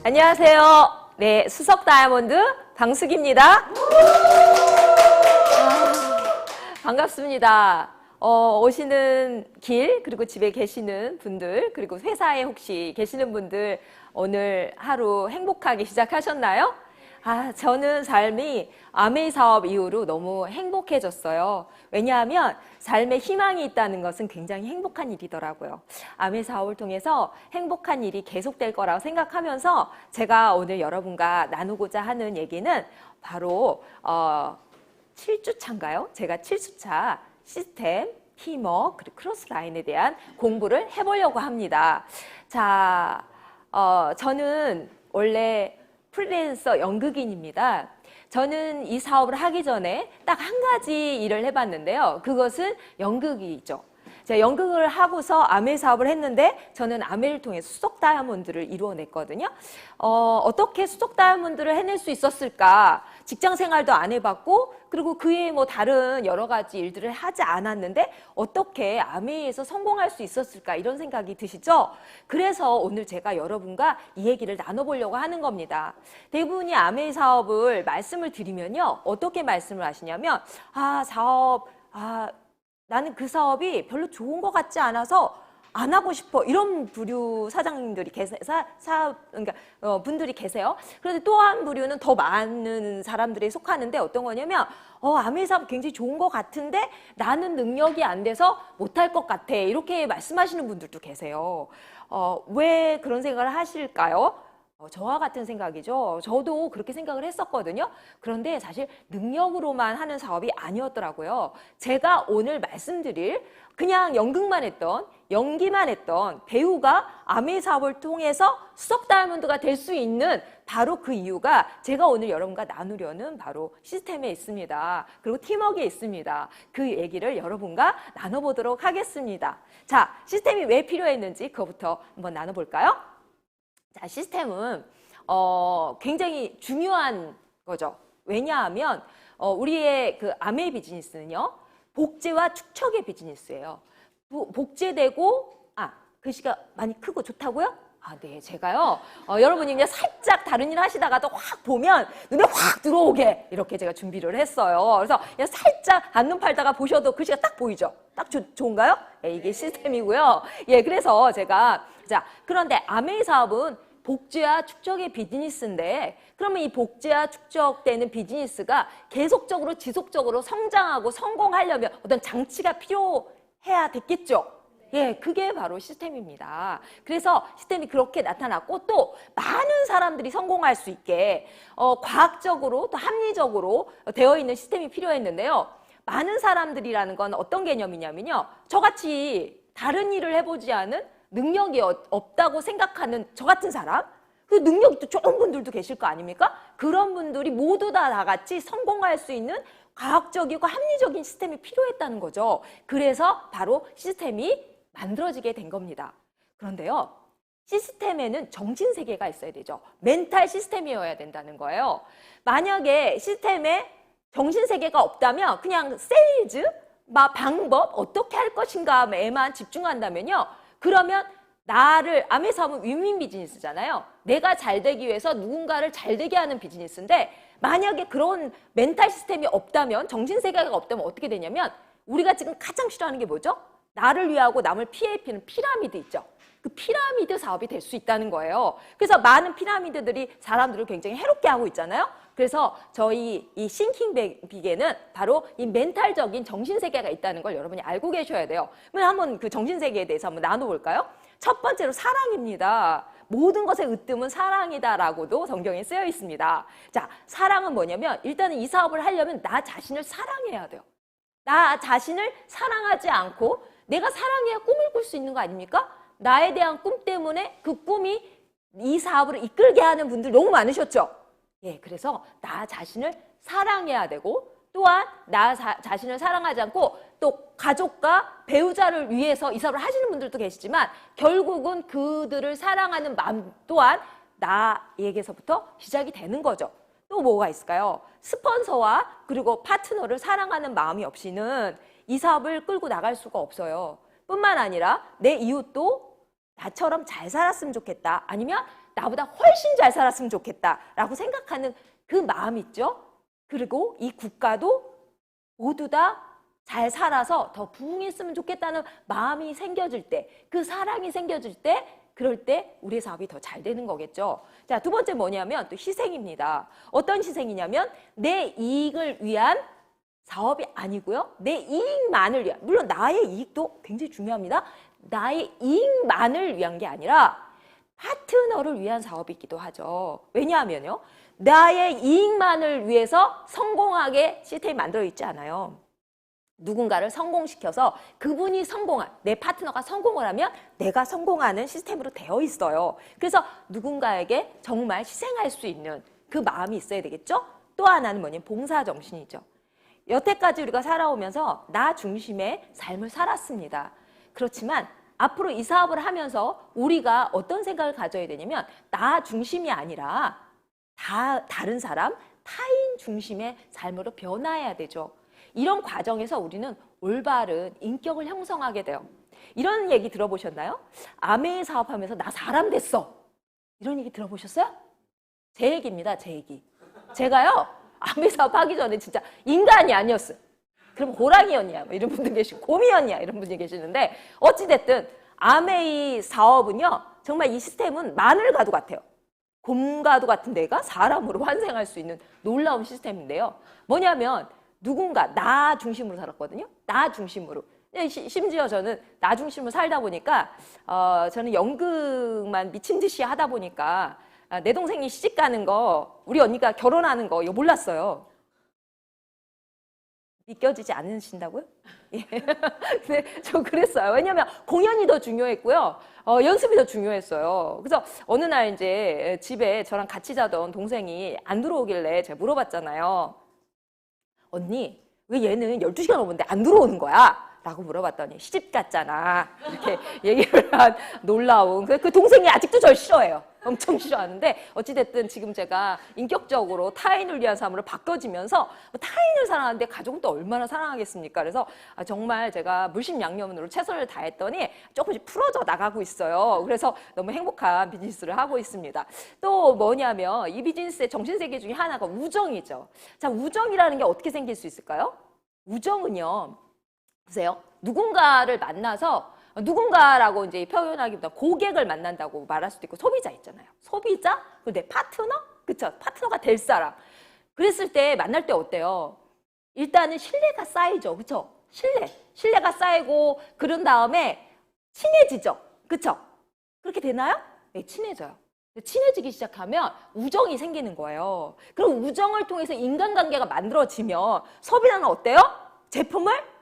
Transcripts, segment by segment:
안녕하세요. 네, 수석 다이아몬드 방숙입니다. 반갑습니다. 오시는 길, 그리고 집에 계시는 분들, 그리고 회사에 혹시 계시는 분들 오늘 하루 행복하게 시작하셨나요? 저는 삶이 아메이 사업 이후로 너무 행복해졌어요. 왜냐하면 삶에 희망이 있다는 것은 굉장히 행복한 일이더라고요. 아메이 사업을 통해서 행복한 일이 계속될 거라고 생각하면서 제가 오늘 여러분과 나누고자 하는 얘기는 바로 7주차인가요? 제가 7주차 시스템, 팀워크, 그리고 크로스 라인에 대한 공부를 해보려고 합니다. 자, 저는 원래 프리랜서 연극인입니다. 저는 이 사업을 하기 전에 딱 한 가지 일을 해봤는데요. 그것은 연극이죠. 제가 연극을 하고서 아메 사업을 했는데 저는 아메를 통해 수석 다이아몬드를 이루어냈거든요. 어떻게 수석 다이아몬드를 해낼 수 있었을까? 직장 생활도 안 해봤고 그리고 그 외에 뭐 다른 여러 가지 일들을 하지 않았는데 어떻게 아메에서 성공할 수 있었을까? 이런 생각이 드시죠? 그래서 오늘 제가 여러분과 이 얘기를 나눠보려고 하는 겁니다. 대부분이 아메 사업을 말씀을 드리면요. 어떻게 말씀을 하시냐면 나는 그 사업이 별로 좋은 것 같지 않아서 안 하고 싶어. 이런 부류 사장님들이 분들이 계세요. 그런데 또 한 부류는 더 많은 사람들이 속하는데 어떤 거냐면, 아메 사업 굉장히 좋은 것 같은데 나는 능력이 안 돼서 못할 것 같아. 이렇게 말씀하시는 분들도 계세요. 왜 그런 생각을 하실까요? 저와 같은 생각이죠. 저도 그렇게 생각을 했었거든요. 그런데 사실 능력으로만 하는 사업이 아니었더라고요. 제가 오늘 말씀드릴 그냥 연극만 했던, 연기만 했던 배우가 아메 사업을 통해서 수석 다이아몬드가 될 수 있는 바로 그 이유가 제가 오늘 여러분과 나누려는 바로 시스템에 있습니다. 그리고 팀워크에 있습니다. 그 얘기를 여러분과 나눠보도록 하겠습니다. 자, 시스템이 왜 필요했는지 그거부터 한번 나눠볼까요? 자, 시스템은 굉장히 중요한 거죠. 왜냐하면 우리의 그 아메 비즈니스는요. 복제와 축적의 비즈니스예요. 복제되고 글씨가 많이 크고 좋다고요? 네, 제가요. 여러분이 그냥 살짝 다른 일 하시다가도 확 보면 눈에 확 들어오게 이렇게 제가 준비를 했어요. 그래서 그냥 살짝 한눈 팔다가 보셔도 글씨가 딱 보이죠? 딱 좋은가요? 이게 시스템이고요. 그래서 제가 그런데 아메이 사업은 복제와 축적의 비즈니스인데 그러면 이 복제와 축적되는 비즈니스가 계속적으로 지속적으로 성장하고 성공하려면 어떤 장치가 필요해야 됐겠죠. 그게 바로 시스템입니다. 그래서 시스템이 그렇게 나타났고 또 많은 사람들이 성공할 수 있게 과학적으로 또 합리적으로 되어 있는 시스템이 필요했는데요. 많은 사람들이라는 건 어떤 개념이냐면요. 저같이 다른 일을 해보지 않은 능력이 없다고 생각하는 저 같은 사람, 그 능력이 또 좋은 분들도 계실 거 아닙니까? 그런 분들이 모두 다 같이 성공할 수 있는 과학적이고 합리적인 시스템이 필요했다는 거죠. 그래서 바로 시스템이 만들어지게 된 겁니다. 그런데요, 시스템에는 정신세계가 있어야 되죠. 멘탈 시스템이어야 된다는 거예요. 만약에 시스템에 정신세계가 없다면 그냥 세일즈, 방법, 어떻게 할 것인가에만 집중한다면요. 그러면 아메 사업은 윈윈 비즈니스잖아요. 내가 잘 되기 위해서 누군가를 잘 되게 하는 비즈니스인데 만약에 그런 멘탈 시스템이 없다면, 정신세계가 없다면 어떻게 되냐면 우리가 지금 가장 싫어하는 게 뭐죠? 나를 위하고 남을 피해피는 피라미드 있죠. 그 피라미드 사업이 될 수 있다는 거예요. 그래서 많은 피라미드들이 사람들을 굉장히 해롭게 하고 있잖아요. 그래서 저희 이 싱킹 빅에는 바로 이 멘탈적인 정신세계가 있다는 걸 여러분이 알고 계셔야 돼요. 그럼 한번 그 정신세계에 대해서 한번 나눠볼까요? 첫 번째로 사랑입니다. 모든 것의 으뜸은 사랑이다라고도 성경에 쓰여 있습니다. 자, 사랑은 뭐냐면 일단은 이 사업을 하려면 나 자신을 사랑해야 돼요. 나 자신을 사랑하지 않고 내가 사랑해야 꿈을 꿀 수 있는 거 아닙니까? 나에 대한 꿈 때문에 그 꿈이 이 사업을 이끌게 하는 분들 너무 많으셨죠? 그래서 나 자신을 사랑해야 되고 또한 나 자신을 사랑하지 않고 또 가족과 배우자를 위해서 이 사업을 하시는 분들도 계시지만 결국은 그들을 사랑하는 마음 또한 나에게서부터 시작이 되는 거죠. 또 뭐가 있을까요? 스폰서와 그리고 파트너를 사랑하는 마음이 없이는 이 사업을 끌고 나갈 수가 없어요. 뿐만 아니라 내 이웃도 나처럼 잘 살았으면 좋겠다. 아니면 나보다 훨씬 잘 살았으면 좋겠다라고 생각하는 그 마음 있죠. 그리고 이 국가도 모두 다 잘 살아서 더 부흥했으면 좋겠다는 마음이 생겨질 때, 그 사랑이 생겨질 때, 그럴 때 우리의 사업이 더 잘 되는 거겠죠. 자, 두 번째 뭐냐면 또 희생입니다. 어떤 희생이냐면 내 이익을 위한 사업이 아니고요. 내 이익만을 위한, 물론 나의 이익도 굉장히 중요합니다. 나의 이익만을 위한 게 아니라 파트너를 위한 사업이기도 하죠. 왜냐하면요. 나의 이익만을 위해서 성공하게 시스템이 만들어 있지 않아요. 누군가를 성공시켜서 그분이 성공한, 내 파트너가 성공을 하면 내가 성공하는 시스템으로 되어 있어요. 그래서 누군가에게 정말 희생할 수 있는 그 마음이 있어야 되겠죠? 또 하나는 뭐냐면 봉사정신이죠. 여태까지 우리가 살아오면서 나 중심의 삶을 살았습니다. 그렇지만 앞으로 이 사업을 하면서 우리가 어떤 생각을 가져야 되냐면 나 중심이 아니라 다른 사람, 타인 중심의 삶으로 변화해야 되죠. 이런 과정에서 우리는 올바른 인격을 형성하게 돼요. 이런 얘기 들어보셨나요? 아메이 사업하면서 나 사람 됐어. 이런 얘기 들어보셨어요? 제 얘기입니다. 제 얘기. 제가요. 아메이 사업하기 전에 진짜 인간이 아니었어요. 그럼 호랑이였냐 뭐 이런 분들 계시고 곰이었냐 이런 분들이 계시는데 어찌됐든 아메이 사업은요. 정말 이 시스템은 마늘과도 같아요. 곰과도 같은 내가 사람으로 환생할 수 있는 놀라운 시스템인데요. 뭐냐면 누군가 나 중심으로 살았거든요. 나 중심으로. 심지어 저는 나 중심으로 살다 보니까 저는 연극만 미친 듯이 하다 보니까 내 동생이 시집 가는 거, 우리 언니가 결혼하는 거 이거 몰랐어요. 믿겨지지 않으신다고요? 예. 근데 저 그랬어요. 왜냐면 공연이 더 중요했고요. 연습이 더 중요했어요. 그래서 어느 날 이제 집에 저랑 같이 자던 동생이 안 들어오길래 제가 물어봤잖아요. 언니, 왜 얘는 12시간 넘었는데 안 들어오는 거야? 라고 물어봤더니 시집 갔잖아. 이렇게 얘기를 한 놀라운. 그 동생이 아직도 절 싫어해요. 엄청 싫어하는데 어찌됐든 지금 제가 인격적으로 타인을 위한 삶으로 바꿔지면서 타인을 사랑하는데 가족은 또 얼마나 사랑하겠습니까? 그래서 정말 제가 물심양면으로 최선을 다했더니 조금씩 풀어져 나가고 있어요. 그래서 너무 행복한 비즈니스를 하고 있습니다. 또 뭐냐면 이 비즈니스의 정신세계 중에 하나가 우정이죠. 자, 우정이라는 게 어떻게 생길 수 있을까요? 우정은요. 보세요. 누군가를 만나서 누군가라고 이제 표현하기보다 고객을 만난다고 말할 수도 있고 소비자 있잖아요. 소비자? 그리고 내 파트너? 그쵸? 파트너가 될 사람. 그랬을 때 만날 때 어때요? 일단은 신뢰가 쌓이죠. 그쵸? 신뢰가 쌓이고 그런 다음에 친해지죠. 그쵸? 그렇게 되나요? 네, 친해져요. 친해지기 시작하면 우정이 생기는 거예요. 그럼 우정을 통해서 인간관계가 만들어지면 소비자는 어때요? 제품을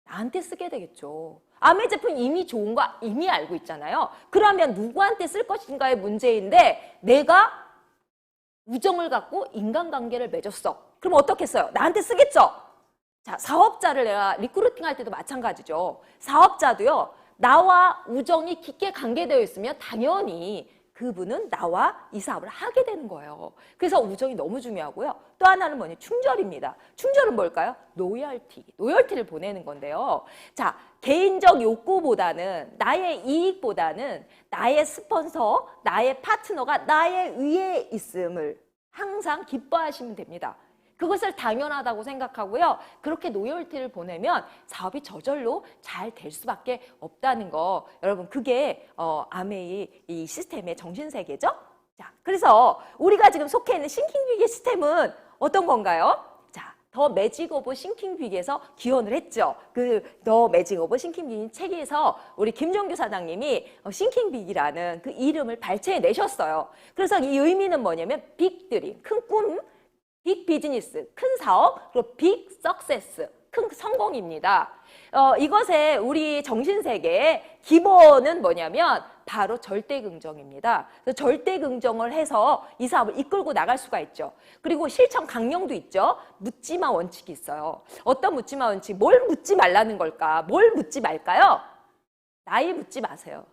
나한테 쓰게 되겠죠. 아메 제품 이미 좋은 거 이미 알고 있잖아요. 그러면 누구한테 쓸 것인가의 문제인데 내가 우정을 갖고 인간관계를 맺었어. 그럼 어떻게 써요? 나한테 쓰겠죠? 자, 사업자를 내가 리크루팅 할 때도 마찬가지죠. 사업자도요. 나와 우정이 깊게 관계되어 있으면 당연히 그분은 나와 이 사업을 하게 되는 거예요. 그래서 우정이 너무 중요하고요. 또 하나는 뭐냐? 충절입니다. 충절은 뭘까요? 노열티를 보내는 건데요. 자, 개인적 욕구보다는 나의 이익보다는 나의 스폰서, 나의 파트너가 나의 위에 있음을 항상 기뻐하시면 됩니다. 그것을 당연하다고 생각하고요. 그렇게 노열티를 보내면 사업이 저절로 잘 될 수밖에 없다는 거. 여러분 그게 아메이 이 시스템의 정신세계죠. 자, 그래서 우리가 지금 속해 있는 싱킹빅의 시스템은 어떤 건가요? 자, 더 매직 오브 싱킹빅에서 기원을 했죠. 그 더 매직 오브 싱킹빅 책에서 우리 김종규 사장님이 싱킹빅이라는 그 이름을 발췌해 내셨어요. 그래서 이 의미는 뭐냐면 빅 드림, 큰 꿈, 빅 비즈니스, 큰 사업, 그리고 빅 석세스, 큰 성공입니다. 이것의 우리 정신세계의 기본은 뭐냐면 바로 절대긍정입니다. 절대긍정을 해서 이 사업을 이끌고 나갈 수가 있죠. 그리고 실천 강령도 있죠. 묻지마 원칙이 있어요. 어떤 묻지마 원칙? 뭘 묻지 말라는 걸까? 뭘 묻지 말까요? 나이 묻지 마세요.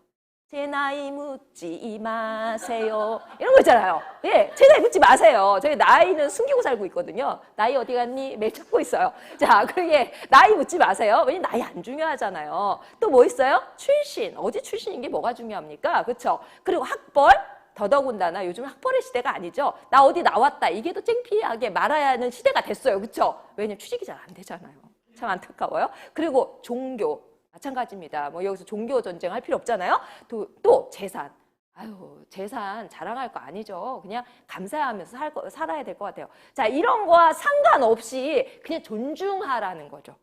제 나이 묻지 마세요. 이런 거 있잖아요. 예, 제 나이 묻지 마세요. 저희 나이는 숨기고 살고 있거든요. 나이 어디 갔니? 매일 찾고 있어요. 자, 그게 나이 묻지 마세요. 왜냐면 나이 안 중요하잖아요. 또 뭐 있어요? 출신. 어디 출신인 게 뭐가 중요합니까? 그렇죠? 그리고 학벌. 더더군다나 요즘 학벌의 시대가 아니죠. 나 어디 나왔다. 이게 더 창피하게 말아야 하는 시대가 됐어요. 그렇죠? 왜냐면 취직이 잘 안 되잖아요. 참 안타까워요. 그리고 종교. 마찬가지입니다. 뭐 여기서 종교 전쟁 할 필요 없잖아요. 또 재산. 아유, 재산 자랑할 거 아니죠. 그냥 감사하면서 살아야 될 것 같아요. 자, 이런 거와 상관없이 그냥 존중하라는 거죠.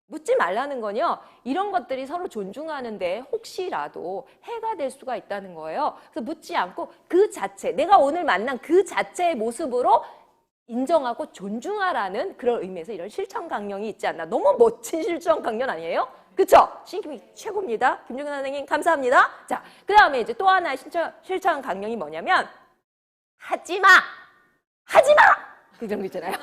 묻지 말라는 건요. 이런 것들이 서로 존중하는데 혹시라도 해가 될 수가 있다는 거예요. 그래서 묻지 않고 그 자체, 내가 오늘 만난 그 자체의 모습으로 인정하고 존중하라는 그런 의미에서 이런 실천 강령이 있지 않나. 너무 멋진 실천 강령 아니에요? 그쵸? 신김이 최고입니다. 김종근 선생님 감사합니다. 자, 그 다음에 이제 또 하나의 실천 강령이 뭐냐면 하지마! 하지마! 그 정도 있잖아요.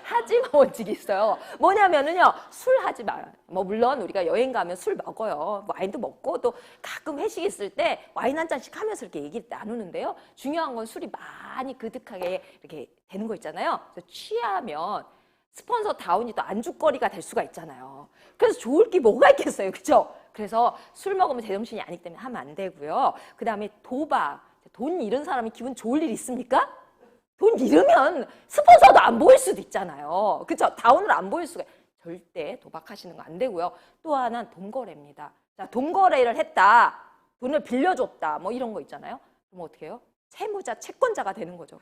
하지마 원칙이 있어요. 뭐냐면은요, 술 하지 마요. 뭐 물론 우리가 여행 가면 술 먹어요. 와인도 먹고 또 가끔 회식 있을 때 와인 한 잔씩 하면서 이렇게 얘기를 나누는데요. 중요한 건 술이 많이 그득하게 이렇게 되는 거 있잖아요. 그래서 취하면 스폰서 다운이 또 안주거리가 될 수가 있잖아요. 그래서 좋을 게 뭐가 있겠어요. 그죠? 그래서 술 먹으면 제정신이 아니기 때문에 하면 안 되고요. 그 다음에 도박. 돈 잃은 사람이 기분 좋을 일 있습니까? 돈 잃으면 스폰서도 안 보일 수도 있잖아요. 그죠? 다운을 안 보일 수가. 절대 도박하시는 거 안 되고요. 또 하나는 돈거래입니다. 자, 돈거래를 했다. 돈을 빌려줬다. 뭐 이런 거 있잖아요. 그럼 어떻게 해요? 채무자, 채권자가 되는 거죠.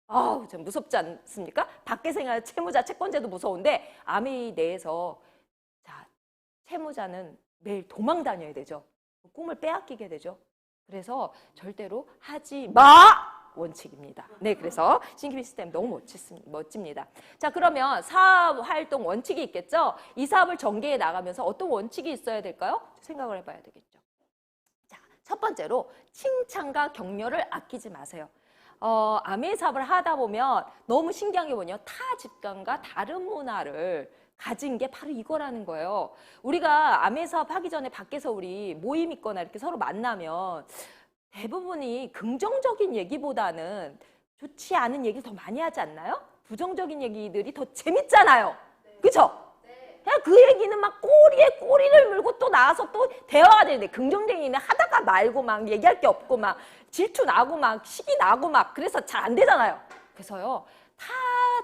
아우, 좀 무섭지 않습니까? 밖에 생활 채무자, 채권자도 무서운데 아메이 내에서 자, 채무자는 매일 도망 다녀야 되죠. 꿈을 빼앗기게 되죠. 그래서 절대로 하지 마! 원칙입니다. 네, 그래서 신기비 시스템 너무 멋집니다. 자, 그러면 사업 활동 원칙이 있겠죠? 이 사업을 전개해 나가면서 어떤 원칙이 있어야 될까요? 생각을 해봐야 되겠죠. 자, 첫 번째로 칭찬과 격려를 아끼지 마세요. 아메이 사업을 하다 보면 너무 신기한 게 뭐냐? 타 집단과 다른 문화를 가진 게 바로 이거라는 거예요. 우리가 아메이 사업 하기 전에 밖에서 우리 모임 있거나 이렇게 서로 만나면 대부분이 긍정적인 얘기보다는 좋지 않은 얘기를 더 많이 하지 않나요? 부정적인 얘기들이 더 재밌잖아요. 그렇죠? 그냥 그 얘기는 막 꼬리에 꼬리를 물고 또 나와서 또 대화가 되는데 긍정적인 얘기는 하다가 말고 막 얘기할 게 없고 막 질투 나고 막 시기 나고 막 그래서 잘 안 되잖아요. 그래서요. 타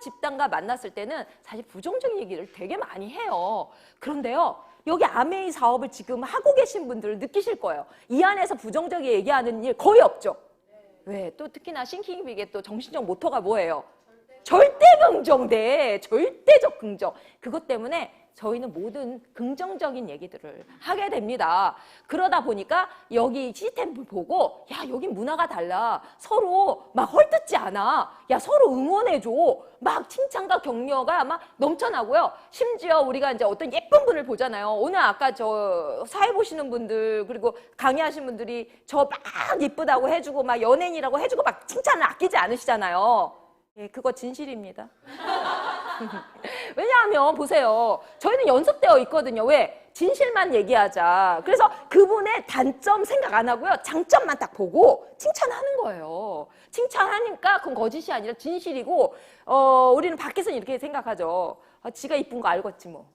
집단과 만났을 때는 사실 부정적인 얘기를 되게 많이 해요. 그런데요. 여기 아메이 사업을 지금 하고 계신 분들은 느끼실 거예요. 이 안에서 부정적인 얘기하는 일 거의 없죠. 왜? 또 특히나 싱킹빅의 또 정신적 모토가 뭐예요? 절대 긍정대, 절대적 긍정. 그것 때문에 저희는 모든 긍정적인 얘기들을 하게 됩니다. 그러다 보니까 여기 시스템을 보고 야, 여기 문화가 달라. 서로 막 헐뜯지 않아. 야, 서로 응원해줘. 막 칭찬과 격려가 막 넘쳐나고요. 심지어 우리가 이제 어떤 예쁜 분을 보잖아요. 오늘 아까 저 사회 보시는 분들 그리고 강의하신 분들이 저 막 예쁘다고 해주고 막 연예인이라고 해주고 막 칭찬을 아끼지 않으시잖아요. 예, 그거 진실입니다. 왜냐하면 보세요. 저희는 연습되어 있거든요. 왜? 진실만 얘기하자. 그래서 그분의 단점 생각 안 하고요. 장점만 딱 보고 칭찬하는 거예요. 칭찬하니까 그건 거짓이 아니라 진실이고 우리는 밖에서는 이렇게 생각하죠. 지가 이쁜 거 알겠지 뭐.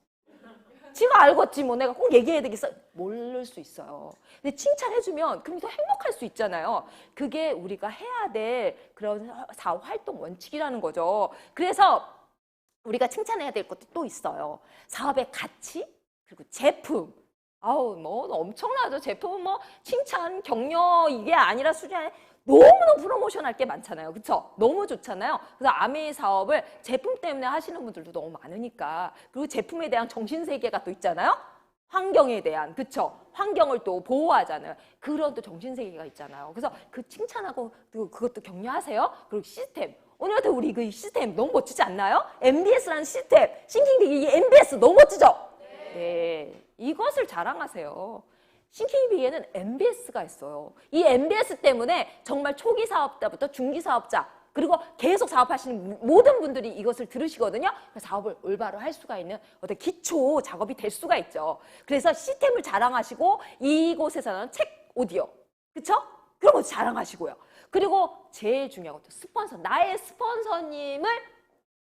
지가 알겠지 뭐. 내가 꼭 얘기해야 되겠어. 모를 수 있어요. 근데 칭찬해주면 그럼 더 행복할 수 있잖아요. 그게 우리가 해야 될 그런 사업 활동 원칙이라는 거죠. 그래서 우리가 칭찬해야 될 것도 또 있어요. 사업의 가치 그리고 제품. 아우 뭐 엄청나죠. 제품은 뭐 칭찬, 격려 이게 아니라 수준이 너무너무 프로모션 할 게 많잖아요. 그렇죠? 너무 좋잖아요. 그래서 아메이 사업을 제품 때문에 하시는 분들도 너무 많으니까. 그리고 제품에 대한 정신세계가 또 있잖아요. 환경에 대한, 그쵸? 환경을 또 보호하잖아요. 그런 또 정신세계가 있잖아요. 그래서 그 칭찬하고 그것도 격려하세요. 그리고 시스템. 오늘 같은 우리 그 시스템 너무 멋지지 않나요? MBS라는 시스템. 싱킹빅 이 MBS 너무 멋지죠? 네. 이것을 자랑하세요. 싱킹빅에는 MBS가 있어요. 이 MBS 때문에 정말 초기 사업자부터 중기 사업자 그리고 계속 사업하시는 모든 분들이 이것을 들으시거든요. 사업을 올바로 할 수가 있는 어떤 기초 작업이 될 수가 있죠. 그래서 시스템을 자랑하시고 이곳에서는 책 오디오 그쵸? 그런 거 자랑하시고요. 그리고 제일 중요한 것도 스폰서. 나의 스폰서님을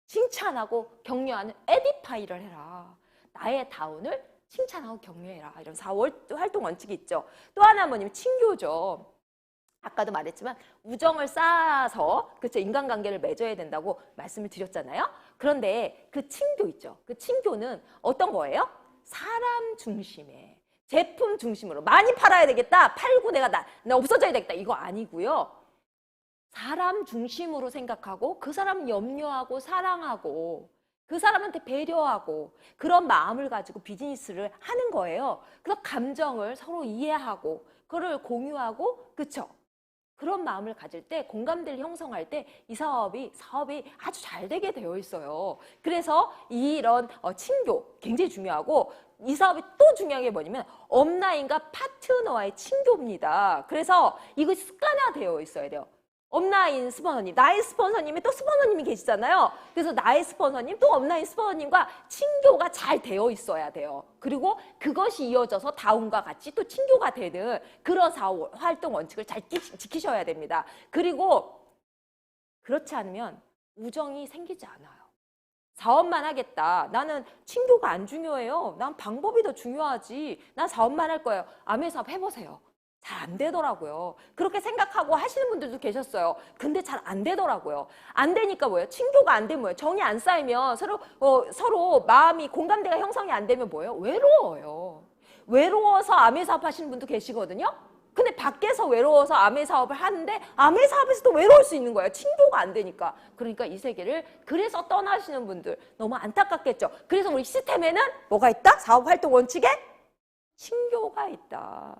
칭찬하고 격려하는 에디파이를 해라. 나의 다운을 칭찬하고 격려해라. 이런 4월 활동 원칙이 있죠. 또 하나 뭐냐면 친교죠. 아까도 말했지만 우정을 쌓아서 그렇죠. 인간관계를 맺어야 된다고 말씀을 드렸잖아요. 그런데 그 친교 있죠. 그 친교는 어떤 거예요? 사람 중심의 제품 중심으로 많이 팔아야 되겠다. 팔고 내가 나 없어져야 되겠다. 이거 아니고요. 사람 중심으로 생각하고 그 사람 염려하고 사랑하고 그 사람한테 배려하고 그런 마음을 가지고 비즈니스를 하는 거예요. 그래서 감정을 서로 이해하고 그걸 공유하고 그쵸? 그런 마음을 가질 때 공감대를 형성할 때 이 사업이 아주 잘 되게 되어 있어요. 그래서 이런 친교 굉장히 중요하고 이 사업이 또 중요한 게 뭐냐면 업라인과 파트너와의 친교입니다. 그래서 이거 습관화되어 있어야 돼요. 업라인 스폰서님, 나의 스폰서님이 또 스폰서님이 계시잖아요. 그래서 나의 스폰서님 또 업라인 스폰서님과 친교가 잘 되어 있어야 돼요. 그리고 그것이 이어져서 다운과 같이 또 친교가 되는 그런 사업 활동 원칙을 잘 지키셔야 됩니다. 그리고 그렇지 않으면 우정이 생기지 않아요. 사업만 하겠다. 나는 친교가 안 중요해요. 난 방법이 더 중요하지. 난 사업만 할 거예요. 아메 사업 해보세요. 잘 안 되더라고요. 그렇게 생각하고 하시는 분들도 계셨어요. 근데 잘 안 되더라고요. 안 되니까 뭐예요? 친교가 안 되면 뭐예요? 정이 안 쌓이면 서로 마음이 공감대가 형성이 안 되면 뭐예요? 외로워요. 외로워서 아메 사업 하시는 분도 계시거든요. 근데 밖에서 외로워서 아메 사업을 하는데 아메 사업에서도 외로울 수 있는 거예요. 친교가 안 되니까. 그러니까 이 세계를 그래서 떠나시는 분들 너무 안타깝겠죠. 그래서 우리 시스템에는 뭐가 있다? 사업 활동 원칙에 친교가 있다.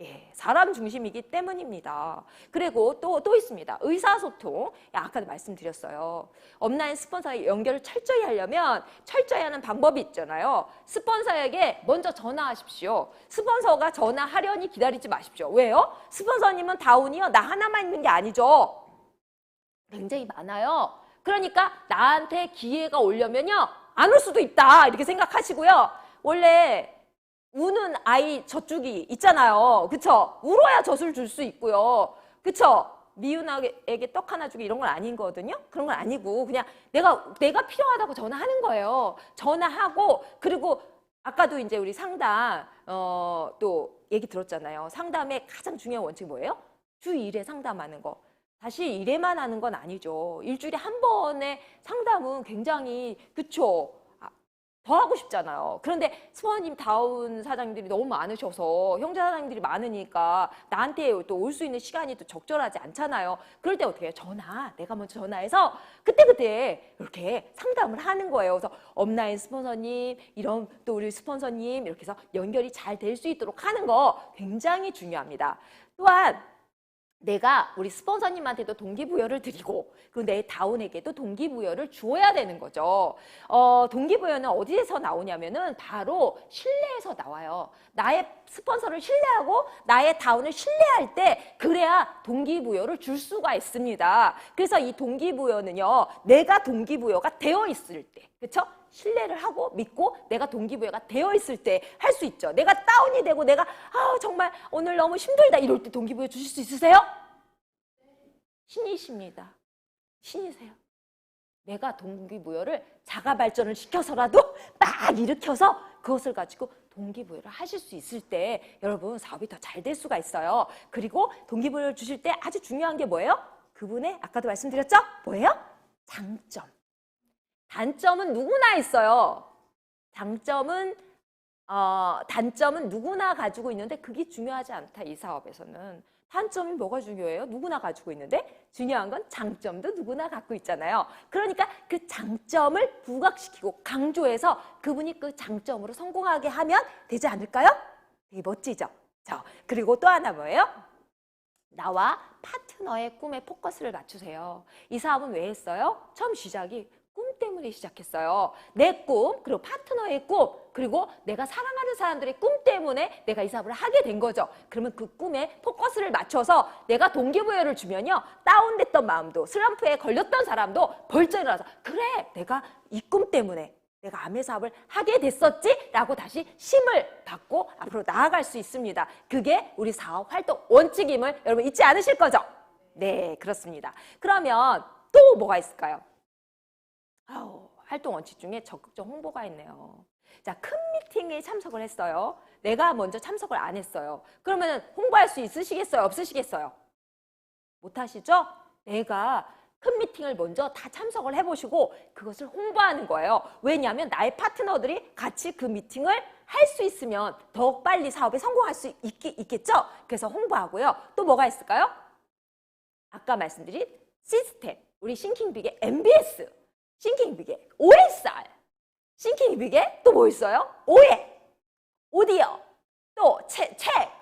예, 사람 중심이기 때문입니다. 그리고 또 있습니다. 의사소통. 아까도 말씀드렸어요. 업라인 스폰서의 연결을 철저히 하려면 철저히 하는 방법이 있잖아요. 스폰서에게 먼저 전화하십시오. 스폰서가 전화하려니 기다리지 마십시오. 왜요? 스폰서님은 다운이요. 나 하나만 있는 게 아니죠. 굉장히 많아요. 그러니까 나한테 기회가 오려면요. 안 올 수도 있다. 이렇게 생각하시고요. 원래 우는 아이 젖주기 있잖아요. 그쵸? 울어야 젖을 줄 수 있고요. 그쵸? 미운 아이에게 떡 하나 주기 이런 건 아닌 거거든요. 그런 건 아니고 그냥 내가 필요하다고 전화하는 거예요. 전화하고 그리고 아까도 이제 우리 상담 또 얘기 들었잖아요. 상담의 가장 중요한 원칙이 뭐예요? 주 1회 상담하는 거. 다시 1회만 하는 건 아니죠. 일주일에 한 번의 상담은 굉장히 그쵸? 더 하고 싶잖아요. 그런데 스폰서님 다운 사장님들이 너무 많으셔서 형제 사장님들이 많으니까 나한테 또 올 수 있는 시간이 또 적절하지 않잖아요. 그럴 때 어떻게 해요? 내가 먼저 전화해서 그때그때 이렇게 상담을 하는 거예요. 그래서 업라인 스폰서님, 이런 또 우리 스폰서님 이렇게 해서 연결이 잘 될 수 있도록 하는 거 굉장히 중요합니다. 또한 내가 우리 스폰서님한테도 동기부여를 드리고 그리고 내 다운에게도 동기부여를 주어야 되는 거죠. 동기부여는 어디에서 나오냐면은 바로 신뢰에서 나와요. 나의 스폰서를 신뢰하고 나의 다운을 신뢰할 때 그래야 동기부여를 줄 수가 있습니다. 그래서 이 동기부여는요. 내가 동기부여가 되어 있을 때 그렇죠? 신뢰를 하고 믿고 내가 동기부여가 되어 있을 때 할 수 있죠. 내가 다운이 되고 내가 정말 오늘 너무 힘들다 이럴 때 동기부여 주실 수 있으세요? 신이십니다. 신이세요. 내가 동기부여를 자가 발전을 시켜서라도 막 일으켜서 그것을 가지고 동기부여를 하실 수 있을 때 여러분 사업이 더 잘 될 수가 있어요. 그리고 동기부여를 주실 때 아주 중요한 게 뭐예요? 그분의 아까도 말씀드렸죠? 뭐예요? 장점. 단점은 누구나 있어요. 단점은 누구나 가지고 있는데 그게 중요하지 않다. 이 사업에서는. 단점이 뭐가 중요해요? 누구나 가지고 있는데 중요한 건 장점도 누구나 갖고 있잖아요. 그러니까 그 장점을 부각시키고 강조해서 그분이 그 장점으로 성공하게 하면 되지 않을까요? 되게 멋지죠? 그리고 또 하나 뭐예요? 나와 파트너의 꿈에 포커스를 맞추세요. 이 사업은 왜 했어요? 처음 시작이 꿈 때문에 시작했어요. 내 꿈, 그리고 파트너의 꿈, 그리고 내가 사랑하는 사람들의 꿈 때문에 내가 이 사업을 하게 된 거죠. 그러면 그 꿈에 포커스를 맞춰서 내가 동기부여를 주면요. 다운됐던 마음도 슬럼프에 걸렸던 사람도 벌쩍 일어나서 그래, 내가 이 꿈 때문에 내가 아메 사업을 하게 됐었지? 라고 다시 힘을 받고 앞으로 나아갈 수 있습니다. 그게 우리 사업 활동 원칙임을 여러분 잊지 않으실 거죠? 네, 그렇습니다. 그러면 또 뭐가 있을까요? 활동 원칙 중에 적극적 홍보가 있네요. 자, 큰 미팅에 참석을 했어요. 내가 먼저 참석을 안 했어요. 그러면 홍보할 수 있으시겠어요? 없으시겠어요? 못하시죠? 내가 큰 미팅을 먼저 다 참석을 해보시고 그것을 홍보하는 거예요. 왜냐하면 나의 파트너들이 같이 그 미팅을 할 수 있으면 더욱 빨리 사업에 성공할 수 있겠죠? 그래서 홍보하고요. 또 뭐가 있을까요? 아까 말씀드린 시스템, 우리 싱킹빅의 MBS, 싱킹빅의 OSR, 싱킹빅에 또 뭐 있어요? OA, 오디오, 또 책,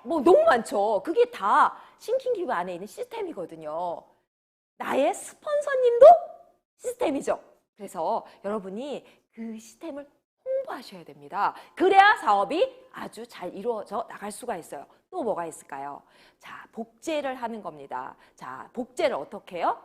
뭐 너무 많죠. 그게 다 싱킹빅 안에 있는 시스템이거든요. 나의 스폰서님도 시스템이죠. 그래서 여러분이 그 시스템을 홍보하셔야 됩니다. 그래야 사업이 아주 잘 이루어져 나갈 수가 있어요. 또 뭐가 있을까요? 자, 복제를 하는 겁니다. 자, 복제를 어떻게 해요?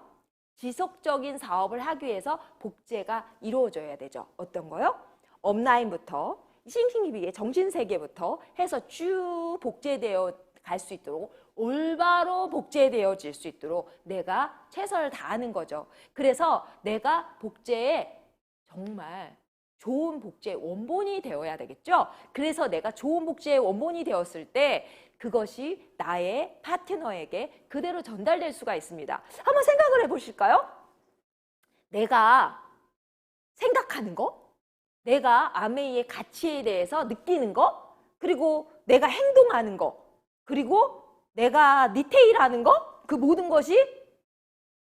지속적인 사업을 하기 위해서 복제가 이루어져야 되죠. 어떤 거요? 업라인부터 싱킹빅의 정신세계부터 해서 쭉 복제되어 갈 수 있도록 올바로 복제되어질 수 있도록 내가 최선을 다하는 거죠. 그래서 내가 복제에 정말 좋은 복제의 원본이 되어야 되겠죠. 그래서 내가 좋은 복제의 원본이 되었을 때 그것이 나의 파트너에게 그대로 전달될 수가 있습니다. 한번 생각을 해보실까요? 내가 생각하는 거, 내가 아메이의 가치에 대해서 느끼는 거, 그리고 내가 행동하는 거, 그리고 내가 디테일하는 거, 그 모든 것이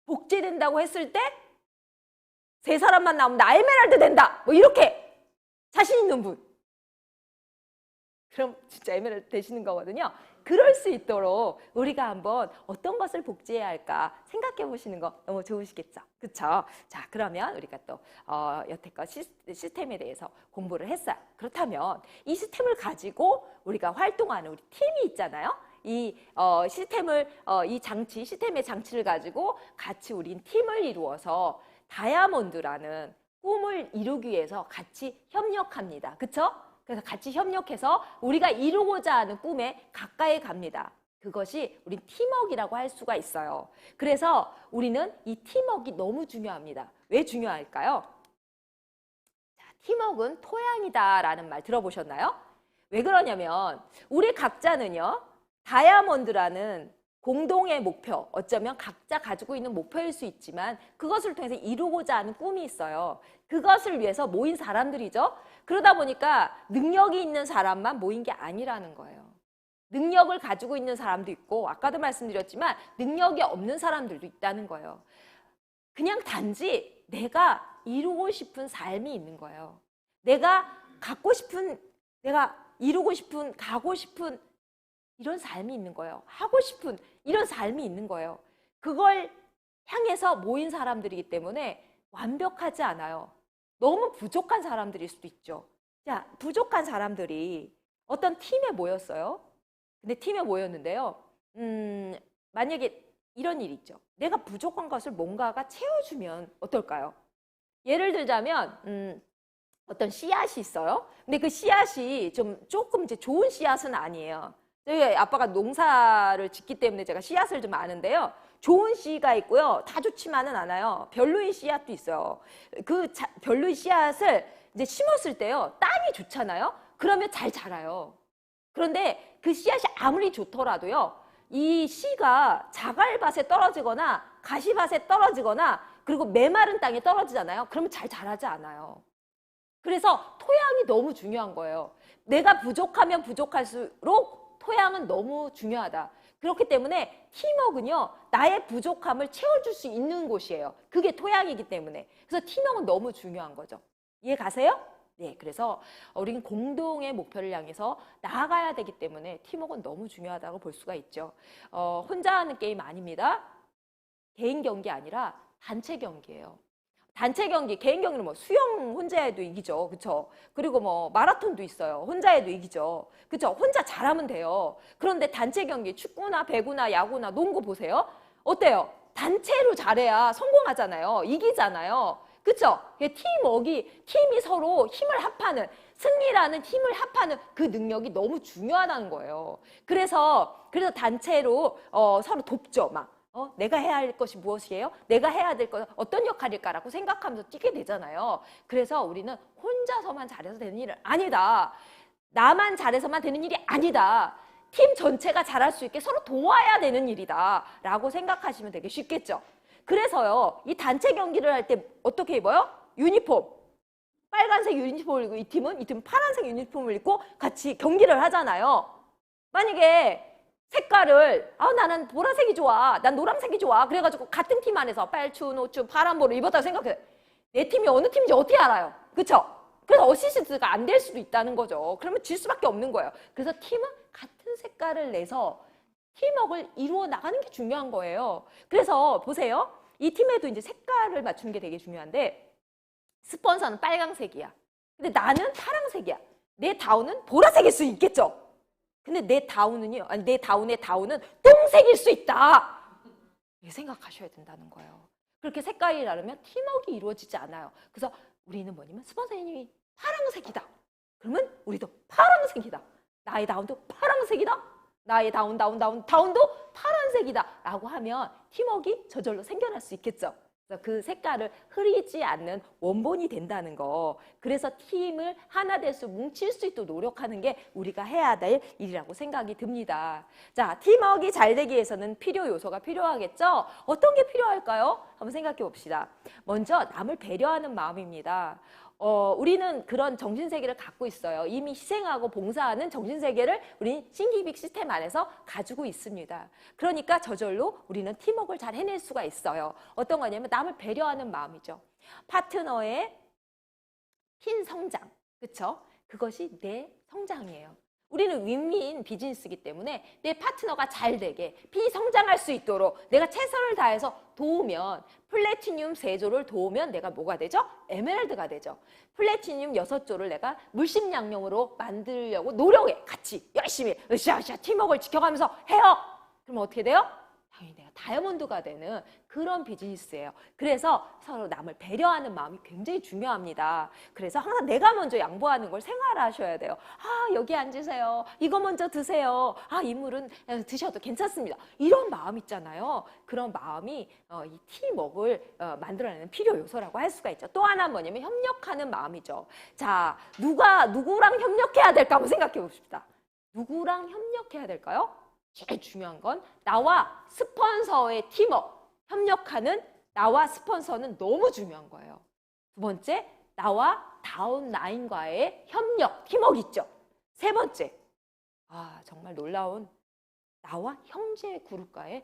복제된다고 했을 때 세 사람만 나오면 나 에메랄드 된다. 뭐 이렇게 자신 있는 분. 그럼 진짜 에메랄드 되시는 거거든요. 그럴 수 있도록 우리가 한번 어떤 것을 복제해야 할까 생각해 보시는 거 너무 좋으시겠죠? 그렇죠? 자, 그러면 우리가 또 여태껏 시스템에 대해서 공부를 했어요. 그렇다면 이 시스템을 가지고 우리가 활동하는 우리 팀이 있잖아요. 이 시스템을 이 장치, 시스템의 장치를 가지고 같이 우린 팀을 이루어서 다이아몬드라는 꿈을 이루기 위해서 같이 협력합니다. 그렇죠? 그래서 같이 협력해서 우리가 이루고자 하는 꿈에 가까이 갑니다. 그것이 우리 팀워크라고 할 수가 있어요. 그래서 우리는 이 팀워크가 너무 중요합니다. 왜 중요할까요? 자, 팀워크는 토양이다라는 말 들어보셨나요? 왜 그러냐면 우리 각자는요. 다이아몬드라는 공동의 목표, 어쩌면 각자 가지고 있는 목표일 수 있지만 그것을 통해서 이루고자 하는 꿈이 있어요. 그것을 위해서 모인 사람들이죠. 그러다 보니까 능력이 있는 사람만 모인 게 아니라는 거예요. 능력을 가지고 있는 사람도 있고 아까도 말씀드렸지만 능력이 없는 사람들도 있다는 거예요. 그냥 단지 내가 이루고 싶은 삶이 있는 거예요. 내가 갖고 싶은, 내가 이루고 싶은, 가고 싶은 이런 삶이 있는 거예요. 하고 싶은 이런 삶이 있는 거예요. 그걸 향해서 모인 사람들이기 때문에 완벽하지 않아요. 너무 부족한 사람들일 수도 있죠. 자, 부족한 사람들이 어떤 팀에 모였어요. 근데 팀에 모였는데요. 만약에 이런 일이 있죠. 내가 부족한 것을 뭔가가 채워주면 어떨까요? 예를 들자면 어떤 씨앗이 있어요. 근데 그 씨앗이 조금 이제 좋은 씨앗은 아니에요. 저희 아빠가 농사를 짓기 때문에 제가 씨앗을 좀 아는데요. 좋은 씨가 있고요. 다 좋지만은 않아요. 별로인 씨앗도 있어요. 그 별로인 씨앗을 이제 심었을 때요. 땅이 좋잖아요. 그러면 잘 자라요. 그런데 그 씨앗이 아무리 좋더라도요. 이 씨가 자갈밭에 떨어지거나 가시밭에 떨어지거나 그리고 메마른 땅에 떨어지잖아요. 그러면 잘 자라지 않아요. 그래서 토양이 너무 중요한 거예요. 내가 부족하면 부족할수록 토양은 너무 중요하다. 그렇기 때문에 팀워크는요. 나의 부족함을 채워줄 수 있는 곳이에요. 그게 토양이기 때문에. 그래서 팀워크는 너무 중요한 거죠. 이해 가세요? 네, 그래서 우리는 공동의 목표를 향해서 나아가야 되기 때문에 팀워크는 너무 중요하다고 볼 수가 있죠. 혼자 하는 게임 아닙니다. 개인 경기 아니라 단체 경기예요. 단체 경기, 개인 경기는 뭐 수영 혼자 해도 이기죠. 그쵸? 그리고 뭐 마라톤도 있어요. 혼자 해도 이기죠. 그쵸? 혼자 잘하면 돼요. 그런데 단체 경기, 축구나 배구나 야구나 농구 보세요. 어때요? 단체로 잘해야 성공하잖아요. 이기잖아요. 그쵸? 팀이 서로 힘을 합하는, 승리라는 힘을 합하는 그 능력이 너무 중요하다는 거예요. 그래서 단체로 서로 돕죠. 막 내가 해야 할 것이 무엇이에요? 내가 해야 될 것은 어떤 역할일까라고 생각하면서 뛰게 되잖아요. 그래서 우리는 혼자서만 잘해서 되는 일은 아니다. 나만 잘해서만 되는 일이 아니다. 팀 전체가 잘할 수 있게 서로 도와야 되는 일이다 라고 생각하시면 되게 쉽겠죠. 그래서요, 이 단체 경기를 할 때 어떻게 입어요? 유니폼. 빨간색 유니폼을 입고 이 팀은 파란색 유니폼을 입고 같이 경기를 하잖아요. 만약에 색깔을 나는 보라색이 좋아, 난 노란색이 좋아, 그래가지고 같은 팀 안에서 빨추, 노추, 파란보를 입었다고 생각해. 내 팀이 어느 팀인지 어떻게 알아요? 그쵸? 그래서 어시스트가 안 될 수도 있다는 거죠. 그러면 질 수밖에 없는 거예요. 그래서 팀은 같은 색깔을 내서 팀워크를 이루어 나가는 게 중요한 거예요. 그래서 보세요. 이 팀에도 이제 색깔을 맞추는 게 되게 중요한데, 스폰서는 빨강색이야. 근데 나는 파랑색이야. 내 다운은 보라색일 수 있겠죠? 근데 내 다운은요, 아니 내 다운의 다운은 똥색일 수 있다. 이렇게 생각하셔야 된다는 거예요. 그렇게 색깔이 다르면 팀워크가 이루어지지 않아요. 그래서 우리는 뭐냐면 스폰서님이 파랑색이다. 그러면 우리도 파랑색이다. 나의 다운도 파랑색이다. 나의 다운도 파란색이다. 라고 하면 팀워크가 저절로 생겨날 수 있겠죠. 그래서 그 색깔을 흐리지 않는 원본이 된다는 거. 그래서 팀을 하나 될 수 뭉칠 수 있도록 노력하는 게 우리가 해야 될 일이라고 생각이 듭니다. 자, 팀워크가 잘 되기 위해서는 필요 요소가 필요하겠죠? 어떤 게 필요할까요? 한번 생각해 봅시다. 먼저 남을 배려하는 마음입니다. 우리는 그런 정신세계를 갖고 있어요. 이미 희생하고 봉사하는 정신세계를 우리 신기빅 시스템 안에서 가지고 있습니다. 그러니까 저절로 우리는 팀워크를 잘 해낼 수가 있어요. 어떤 거냐면 남을 배려하는 마음이죠. 파트너의 흰 성장, 그쵸? 그것이 내 성장이에요. 우리는 윈윈 비즈니스이기 때문에 내 파트너가 잘 되게 비성장할 수 있도록 내가 최선을 다해서 도우면, 플래티늄 3조를 도우면 내가 뭐가 되죠? 에메랄드가 되죠. 플래티늄 6조를 내가 물심양용으로 만들려고 노력해. 같이 열심히 으쌰으쌰 팀워크를 지켜가면서 해요. 그럼 어떻게 돼요? 당연히 내가 다이아몬드가 되는 그런 비즈니스예요. 그래서 서로 남을 배려하는 마음이 굉장히 중요합니다. 그래서 항상 내가 먼저 양보하는 걸 생활하셔야 돼요. 여기 앉으세요. 이거 먼저 드세요. 이 물은 드셔도 괜찮습니다. 이런 마음 있잖아요. 그런 마음이 이 팀워크를 만들어내는 필요 요소라고 할 수가 있죠. 또 하나 뭐냐면 협력하는 마음이죠. 자, 누구랑 협력해야 될까 한번 생각해 봅시다. 누구랑 협력해야 될까요? 제일 중요한 건 나와 스폰서의 팀워크, 협력하는 나와 스폰서는 너무 중요한 거예요. 두 번째, 나와 다운라인과의 협력, 팀워크 있죠. 세 번째, 정말 놀라운 나와 형제 그룹과의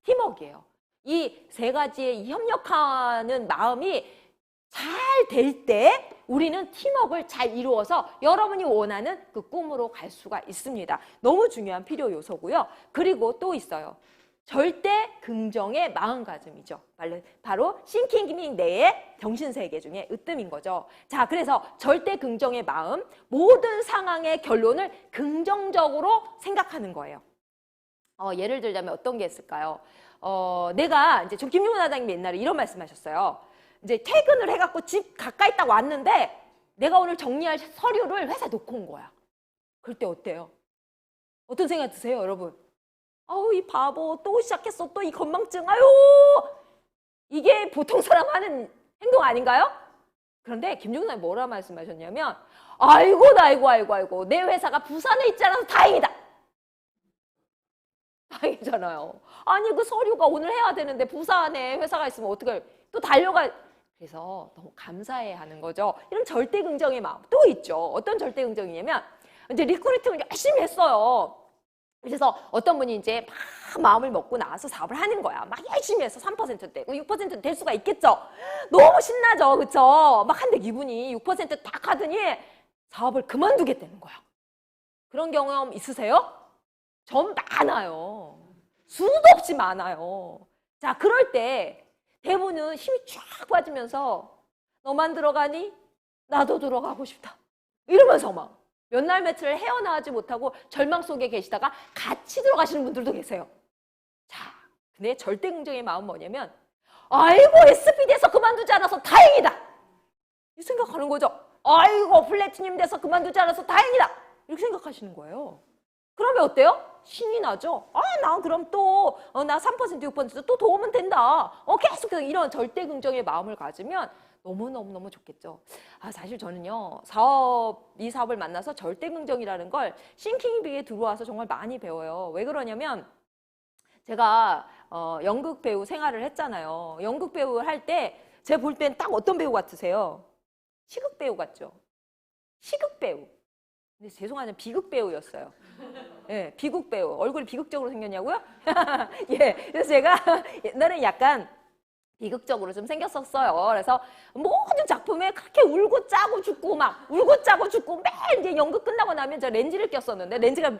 팀워크예요. 이 세 가지의 협력하는 마음이 잘 될 때 우리는 팀워크를 잘 이루어서 여러분이 원하는 그 꿈으로 갈 수가 있습니다. 너무 중요한 필요 요소고요. 그리고 또 있어요. 절대 긍정의 마음가짐이죠. 바로 싱킹 내의 정신세계 중에 으뜸인 거죠. 자, 그래서 절대 긍정의 마음, 모든 상황의 결론을 긍정적으로 생각하는 거예요. 예를 들자면 어떤 게 있을까요? 내가 이제 김용훈 사장님이 옛날에 이런 말씀하셨어요. 이제 퇴근을 해갖고 집 가까이 딱 왔는데 내가 오늘 정리할 서류를 회사에 놓고 온 거야. 그럴 때 어때요? 어떤 생각 드세요, 여러분? 이 바보 또 시작했어. 또 이 건망증. 이게 보통 사람 하는 행동 아닌가요? 그런데 김종사님 뭐라 말씀하셨냐면 아이고 내 회사가 부산에 있지 않아서 다행이다. 다행이잖아요. 아니 그 서류가 오늘 해야 되는데 부산에 회사가 있으면 어떡할, 또 달려가. 그래서 너무 감사해야 하는 거죠. 이런 절대 긍정의 마음 또 있죠. 어떤 절대 긍정이냐면 이제 리크루팅을 열심히 했어요. 그래서 어떤 분이 이제 막 마음을 먹고 나와서 사업을 하는 거야. 막 열심히 해서 3%대고 6% 될 수가 있겠죠. 너무 신나죠, 그쵸? 막 한데 기분이 6%딱 하더니 사업을 그만두겠다는 거야. 그런 경험 있으세요? 전 많아요. 수도 없이 많아요. 자, 그럴 때 대부분은 힘이 쫙 빠지면서 너만 들어가니? 나도 들어가고 싶다. 이러면서 막 몇 날 며칠을 헤어나오지 못하고 절망 속에 계시다가 같이 들어가시는 분들도 계세요. 자, 근데 절대 긍정의 마음은 뭐냐면 아이고 SP 돼서 그만두지 않아서 다행이다. 이 생각하는 거죠. 아이고 플래티늄 돼서 그만두지 않아서 다행이다. 이렇게 생각하시는 거예요. 그러면 어때요? 신이 나죠? 나 그럼 또, 나 3%, 6%또 도우면 된다. 계속 이런 절대 긍정의 마음을 가지면 너무너무너무 좋겠죠. 사실 저는요, 이 사업을 만나서 절대 긍정이라는 걸 싱킹빅에 들어와서 정말 많이 배워요. 왜 그러냐면, 제가, 연극 배우 생활을 했잖아요. 연극 배우 할 때, 제가 볼 땐 딱 어떤 배우 같으세요? 시극 배우 같죠? 시극 배우. 근데 죄송하지만 비극 배우였어요. 예, 비극 배우. 얼굴이 비극적으로 생겼냐고요? 예, 그래서 제가 옛날에 약간 비극적으로 좀 생겼었어요. 그래서 모든 작품에 그렇게 울고 짜고 죽고 막 울고 짜고 죽고 매일 이제 연극 끝나고 나면 저 렌즈를 꼈었는데 렌즈가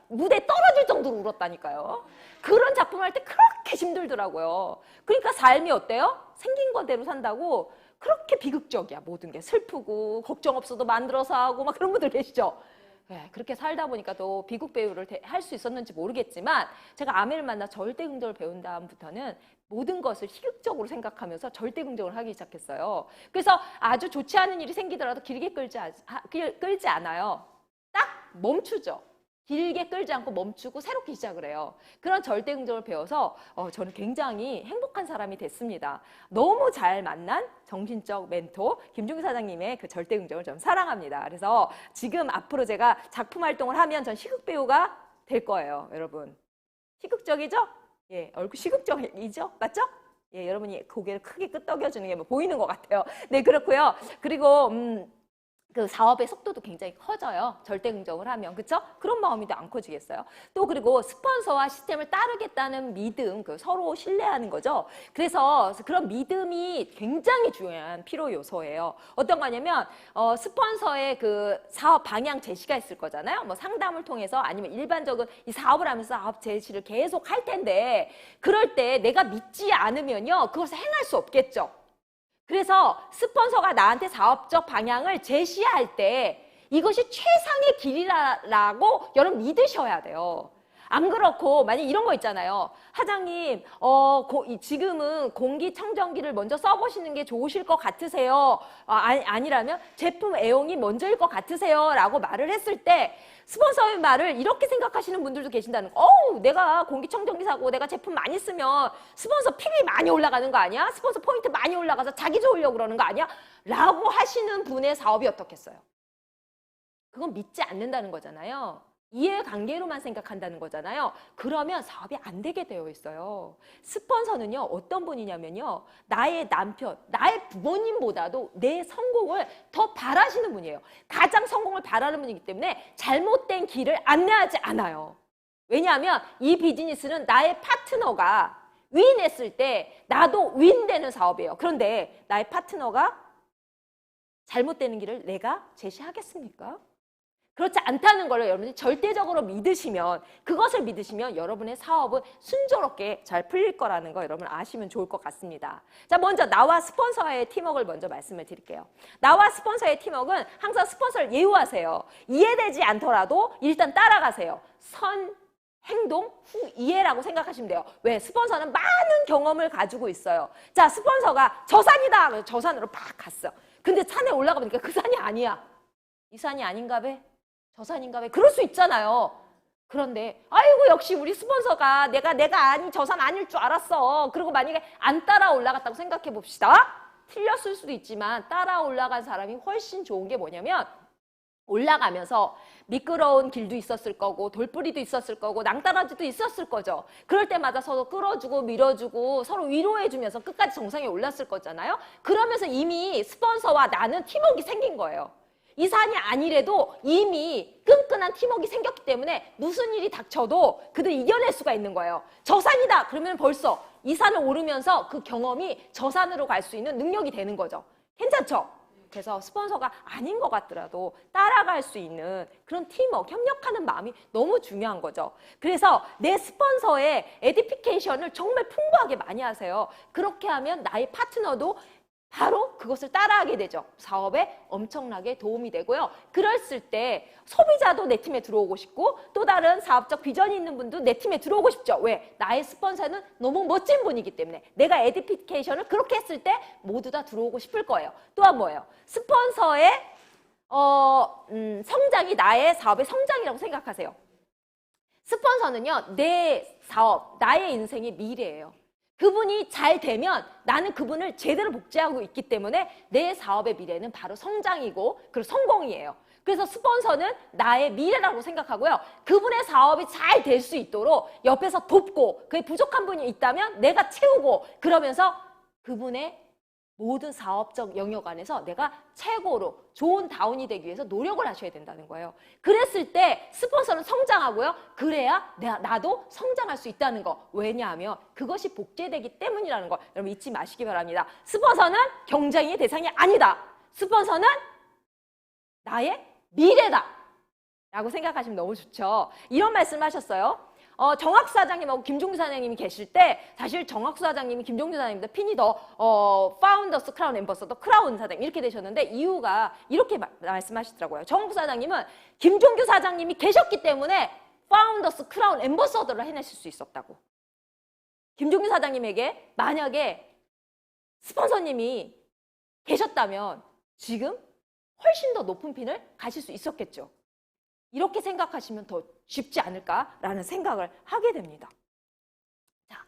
무대에 떨어질 정도로 울었다니까요. 그런 작품 할 때 그렇게 힘들더라고요. 그러니까 삶이 어때요? 생긴 거대로 산다고 그렇게 비극적이야. 모든 게 슬프고 걱정 없어도 만들어서 하고 막 그런 분들 계시죠. 네, 그렇게 살다 보니까 또 비극 배우를 할 수 있었는지 모르겠지만 제가 아메를 만나 절대 긍정을 배운 다음부터는 모든 것을 희극적으로 생각하면서 절대 긍정을 하기 시작했어요. 그래서 아주 좋지 않은 일이 생기더라도 길게 끌지 않아요. 딱 멈추죠. 길게 끌지 않고 멈추고 새롭게 시작을 해요. 그런 절대 긍정을 배워서 저는 굉장히 행복한 사람이 됐습니다. 너무 잘 만난 정신적 멘토 김종규 사장님의 그 절대 긍정을 좀 사랑합니다. 그래서 지금 앞으로 제가 작품 활동을 하면 전 시극 배우가 될 거예요, 여러분. 시극적이죠? 예, 얼굴 시극적이죠? 맞죠? 예, 여러분이 고개를 크게 끄덕여주는 게 뭐 보이는 것 같아요. 네, 그렇고요. 그리고 그 사업의 속도도 굉장히 커져요. 절대 긍정을 하면. 그쵸? 그런 마음이 더 안 커지겠어요? 또 그리고 스폰서와 시스템을 따르겠다는 믿음, 서로 신뢰하는 거죠. 그래서 그런 믿음이 굉장히 중요한 필요 요소예요. 어떤 거냐면 스폰서의 그 사업 방향 제시가 있을 거잖아요. 뭐 상담을 통해서 아니면 일반적인 이 사업을 하면서 사업 제시를 계속 할 텐데 그럴 때 내가 믿지 않으면요. 그것을 행할 수 없겠죠. 그래서 스폰서가 나한테 사업적 방향을 제시할 때 이것이 최상의 길이라고 여러분 믿으셔야 돼요. 안 그렇고 만약 이런 거 있잖아요. 사장님, 지금은 공기청정기를 먼저 써보시는 게 좋으실 것 같으세요? 아니라면 제품 애용이 먼저일 것 같으세요? 라고 말을 했을 때 스폰서의 말을 이렇게 생각하시는 분들도 계신다는 거. 내가 공기청정기 사고 내가 제품 많이 쓰면 스폰서 PB 많이 올라가는 거 아니야? 스폰서 포인트 많이 올라가서 자기 좋으려고 그러는 거 아니야? 라고 하시는 분의 사업이 어떻겠어요? 그건 믿지 않는다는 거잖아요. 이해관계로만 생각한다는 거잖아요. 그러면 사업이 안 되게 되어 있어요. 스폰서는요, 어떤 분이냐면요, 나의 남편, 나의 부모님보다도 내 성공을 더 바라시는 분이에요. 가장 성공을 바라는 분이기 때문에 잘못된 길을 안내하지 않아요. 왜냐하면 이 비즈니스는 나의 파트너가 윈했을 때 나도 윈되는 사업이에요. 그런데 나의 파트너가 잘못되는 길을 내가 제시하겠습니까? 그렇지 않다는 걸 여러분이 절대적으로 믿으시면, 그것을 믿으시면 여러분의 사업은 순조롭게 잘 풀릴 거라는 거 여러분 아시면 좋을 것 같습니다. 자, 먼저 나와 스폰서의 팀워크를 먼저 말씀을 드릴게요. 나와 스폰서의 팀워크는 항상 스폰서를 예우하세요. 이해되지 않더라도 일단 따라가세요. 선, 행동, 후, 이해라고 생각하시면 돼요. 왜? 스폰서는 많은 경험을 가지고 있어요. 자, 스폰서가 저 산이다. 저 산으로 팍 갔어. 근데 산에 올라가 보니까 그 산이 아니야. 이 산이 아닌가 봐. 저 산인가 왜? 그럴 수 있잖아요. 그런데 아이고 역시 우리 스폰서가 내가 아니 저 산 아닐 줄 알았어. 그리고 만약에 안 따라 올라갔다고 생각해 봅시다. 틀렸을 수도 있지만 따라 올라간 사람이 훨씬 좋은 게 뭐냐면 올라가면서 미끄러운 길도 있었을 거고 돌뿌리도 있었을 거고 낭떠러지도 있었을 거죠. 그럴 때마다 서로 끌어주고 밀어주고 서로 위로해주면서 끝까지 정상에 올랐을 거잖아요. 그러면서 이미 스폰서와 나는 팀워크가 생긴 거예요. 이 산이 아니래도 이미 끈끈한 팀워크가 생겼기 때문에 무슨 일이 닥쳐도 그들이 이겨낼 수가 있는 거예요. 저 산이다! 그러면 벌써 이 산을 오르면서 그 경험이 저 산으로 갈 수 있는 능력이 되는 거죠. 괜찮죠? 그래서 스폰서가 아닌 것 같더라도 따라갈 수 있는 그런 팀워크, 협력하는 마음이 너무 중요한 거죠. 그래서 내 스폰서의 에디피케이션을 정말 풍부하게 많이 하세요. 그렇게 하면 나의 파트너도 바로 그것을 따라하게 되죠. 사업에 엄청나게 도움이 되고요. 그랬을 때 소비자도 내 팀에 들어오고 싶고 또 다른 사업적 비전이 있는 분도 내 팀에 들어오고 싶죠. 왜? 나의 스폰서는 너무 멋진 분이기 때문에 내가 에디피케이션을 그렇게 했을 때 모두 다 들어오고 싶을 거예요. 또한 뭐예요? 스폰서의 성장이 나의 사업의 성장이라고 생각하세요. 스폰서는요, 내 사업, 나의 인생의 미래예요. 그분이 잘 되면 나는 그분을 제대로 복제하고 있기 때문에 내 사업의 미래는 바로 성장이고 그리고 성공이에요. 그래서 스폰서는 나의 미래라고 생각하고요. 그분의 사업이 잘 될 수 있도록 옆에서 돕고 그게 부족한 분이 있다면 내가 채우고 그러면서 그분의 모든 사업적 영역 안에서 내가 최고로 좋은 다운이 되기 위해서 노력을 하셔야 된다는 거예요. 그랬을 때 스폰서는 성장하고요. 그래야 나도 성장할 수 있다는 거. 왜냐하면 그것이 복제되기 때문이라는 거. 여러분 잊지 마시기 바랍니다. 스폰서는 경쟁의 대상이 아니다. 스폰서는 나의 미래다. 라고 생각하시면 너무 좋죠. 이런 말씀 하셨어요. 정학수 사장님하고 김종규 사장님이 계실 때 사실 정학수 사장님이 김종규 사장님보다 핀이 더 파운더스 크라운 엠버서더 크라운 사장님 이렇게 되셨는데 이유가 이렇게 말씀하시더라고요. 정학수 사장님은 김종규 사장님이 계셨기 때문에 파운더스 크라운 엠버서더를 해내실 수 있었다고. 김종규 사장님에게 만약에 스폰서님이 계셨다면 지금 훨씬 더 높은 핀을 가실 수 있었겠죠. 이렇게 생각하시면 더 쉽지 않을까라는 생각을 하게 됩니다. 자,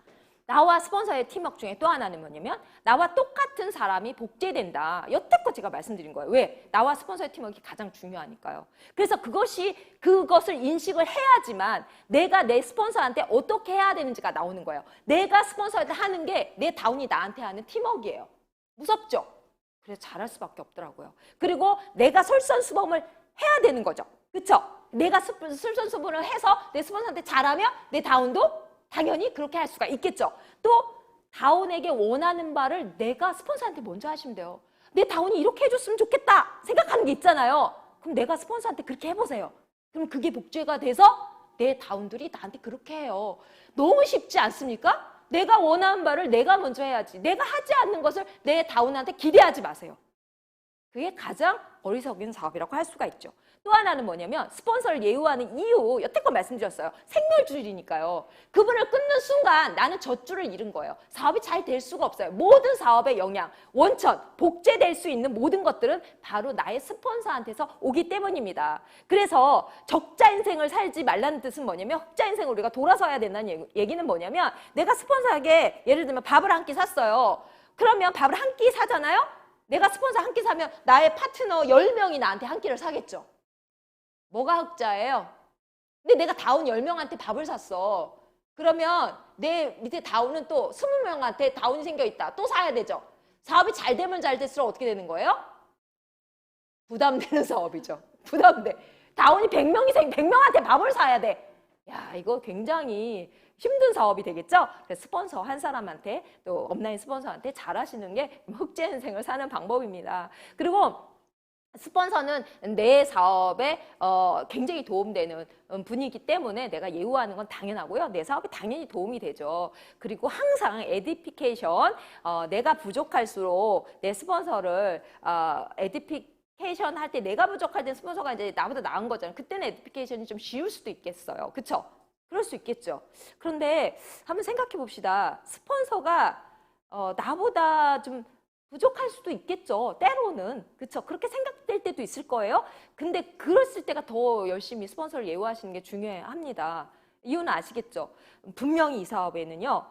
나와 스폰서의 팀워크 중에 또 하나는 뭐냐면 나와 똑같은 사람이 복제된다. 여태껏 제가 말씀드린 거예요. 왜? 나와 스폰서의 팀워크가 가장 중요하니까요. 그래서 그것을 인식을 해야지만 내가 내 스폰서한테 어떻게 해야 되는지가 나오는 거예요. 내가 스폰서한테 하는 게 내 다운이 나한테 하는 팀워크예요. 무섭죠? 그래서 잘할 수밖에 없더라고요. 그리고 내가 솔선수범을 해야 되는 거죠. 그쵸? 내가 솔선수범을 해서 내 스폰서한테 잘하면 내 다운도 당연히 그렇게 할 수가 있겠죠. 또 다운에게 원하는 바를 내가 스폰서한테 먼저 하시면 돼요. 내 다운이 이렇게 해줬으면 좋겠다 생각하는 게 있잖아요. 그럼 내가 스폰서한테 그렇게 해보세요. 그럼 그게 복제가 돼서 내 다운들이 나한테 그렇게 해요. 너무 쉽지 않습니까? 내가 원하는 바를 내가 먼저 해야지. 내가 하지 않는 것을 내 다운한테 기대하지 마세요. 그게 가장 어리석은 사업이라고 할 수가 있죠. 또 하나는 뭐냐면 스폰서를 예우하는 이유, 여태껏 말씀드렸어요. 생물줄이니까요. 그분을 끊는 순간 나는 젖줄을 잃은 거예요. 사업이 잘 될 수가 없어요. 모든 사업의 영향, 원천, 복제될 수 있는 모든 것들은 바로 나의 스폰서한테서 오기 때문입니다. 그래서 적자 인생을 살지 말라는 뜻은 뭐냐면 흑자 인생을 우리가 돌아서야 된다는 얘기는 뭐냐면 내가 스폰서에게 예를 들면 밥을 한 끼 샀어요. 그러면 밥을 한 끼 사잖아요? 내가 스폰서 한 끼 사면 나의 파트너 10명이 나한테 한 끼를 사겠죠. 뭐가 흑자예요? 근데 내가 다운 10명한테 밥을 샀어. 그러면 내 밑에 다운은 또 20명한테 다운이 생겨있다. 또 사야 되죠. 사업이 잘 되면 잘 될수록 어떻게 되는 거예요? 부담되는 사업이죠. 부담돼. 다운이 100명한테 밥을 사야 돼. 야, 이거 굉장히 힘든 사업이 되겠죠? 그래서 스폰서 한 사람한테 또 업라인 스폰서한테 잘하시는 게 흑자 인생을 사는 방법입니다. 그리고 스폰서는 내 사업에 굉장히 도움되는 분이기 때문에 내가 예우하는 건 당연하고요. 내 사업에 당연히 도움이 되죠. 그리고 항상 에디피케이션, 내가 부족할수록 내 스폰서를 에디피케이션 할 때 내가 부족할 때 스폰서가 이제 나보다 나은 거잖아요. 그때는 에디피케이션이 좀 쉬울 수도 있겠어요. 그쵸? 그럴 수 있겠죠. 그런데 한번 생각해 봅시다. 스폰서가 나보다 좀 부족할 수도 있겠죠. 때로는. 그렇죠. 그렇게 생각될 때도 있을 거예요. 근데 그랬을 때가 더 열심히 스폰서를 예우하시는 게 중요합니다. 이유는 아시겠죠? 분명히 이 사업에는요.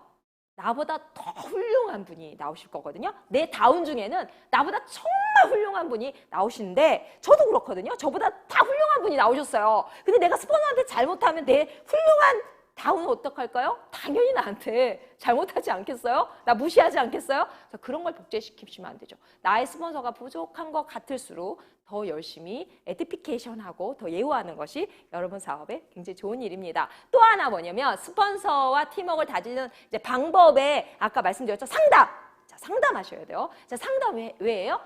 나보다 더 훌륭한 분이 나오실 거거든요. 내 다운 중에는 나보다 정말 훌륭한 분이 나오시는데 저도 그렇거든요. 저보다 다 훌륭한 분이 나오셨어요. 근데 내가 스폰서한테 잘못하면 내 훌륭한 다운은 어떡할까요? 당연히 나한테 잘못하지 않겠어요? 나 무시하지 않겠어요? 그래서 그런 걸 복제시키시면 안 되죠. 나의 스폰서가 부족한 것 같을수록 더 열심히 에디피케이션하고 더 예우하는 것이 여러분 사업에 굉장히 좋은 일입니다. 또 하나 뭐냐면 스폰서와 팀워크를 다지는 이제 방법에 아까 말씀드렸죠. 상담! 자, 상담하셔야 돼요. 자, 상담 왜예요?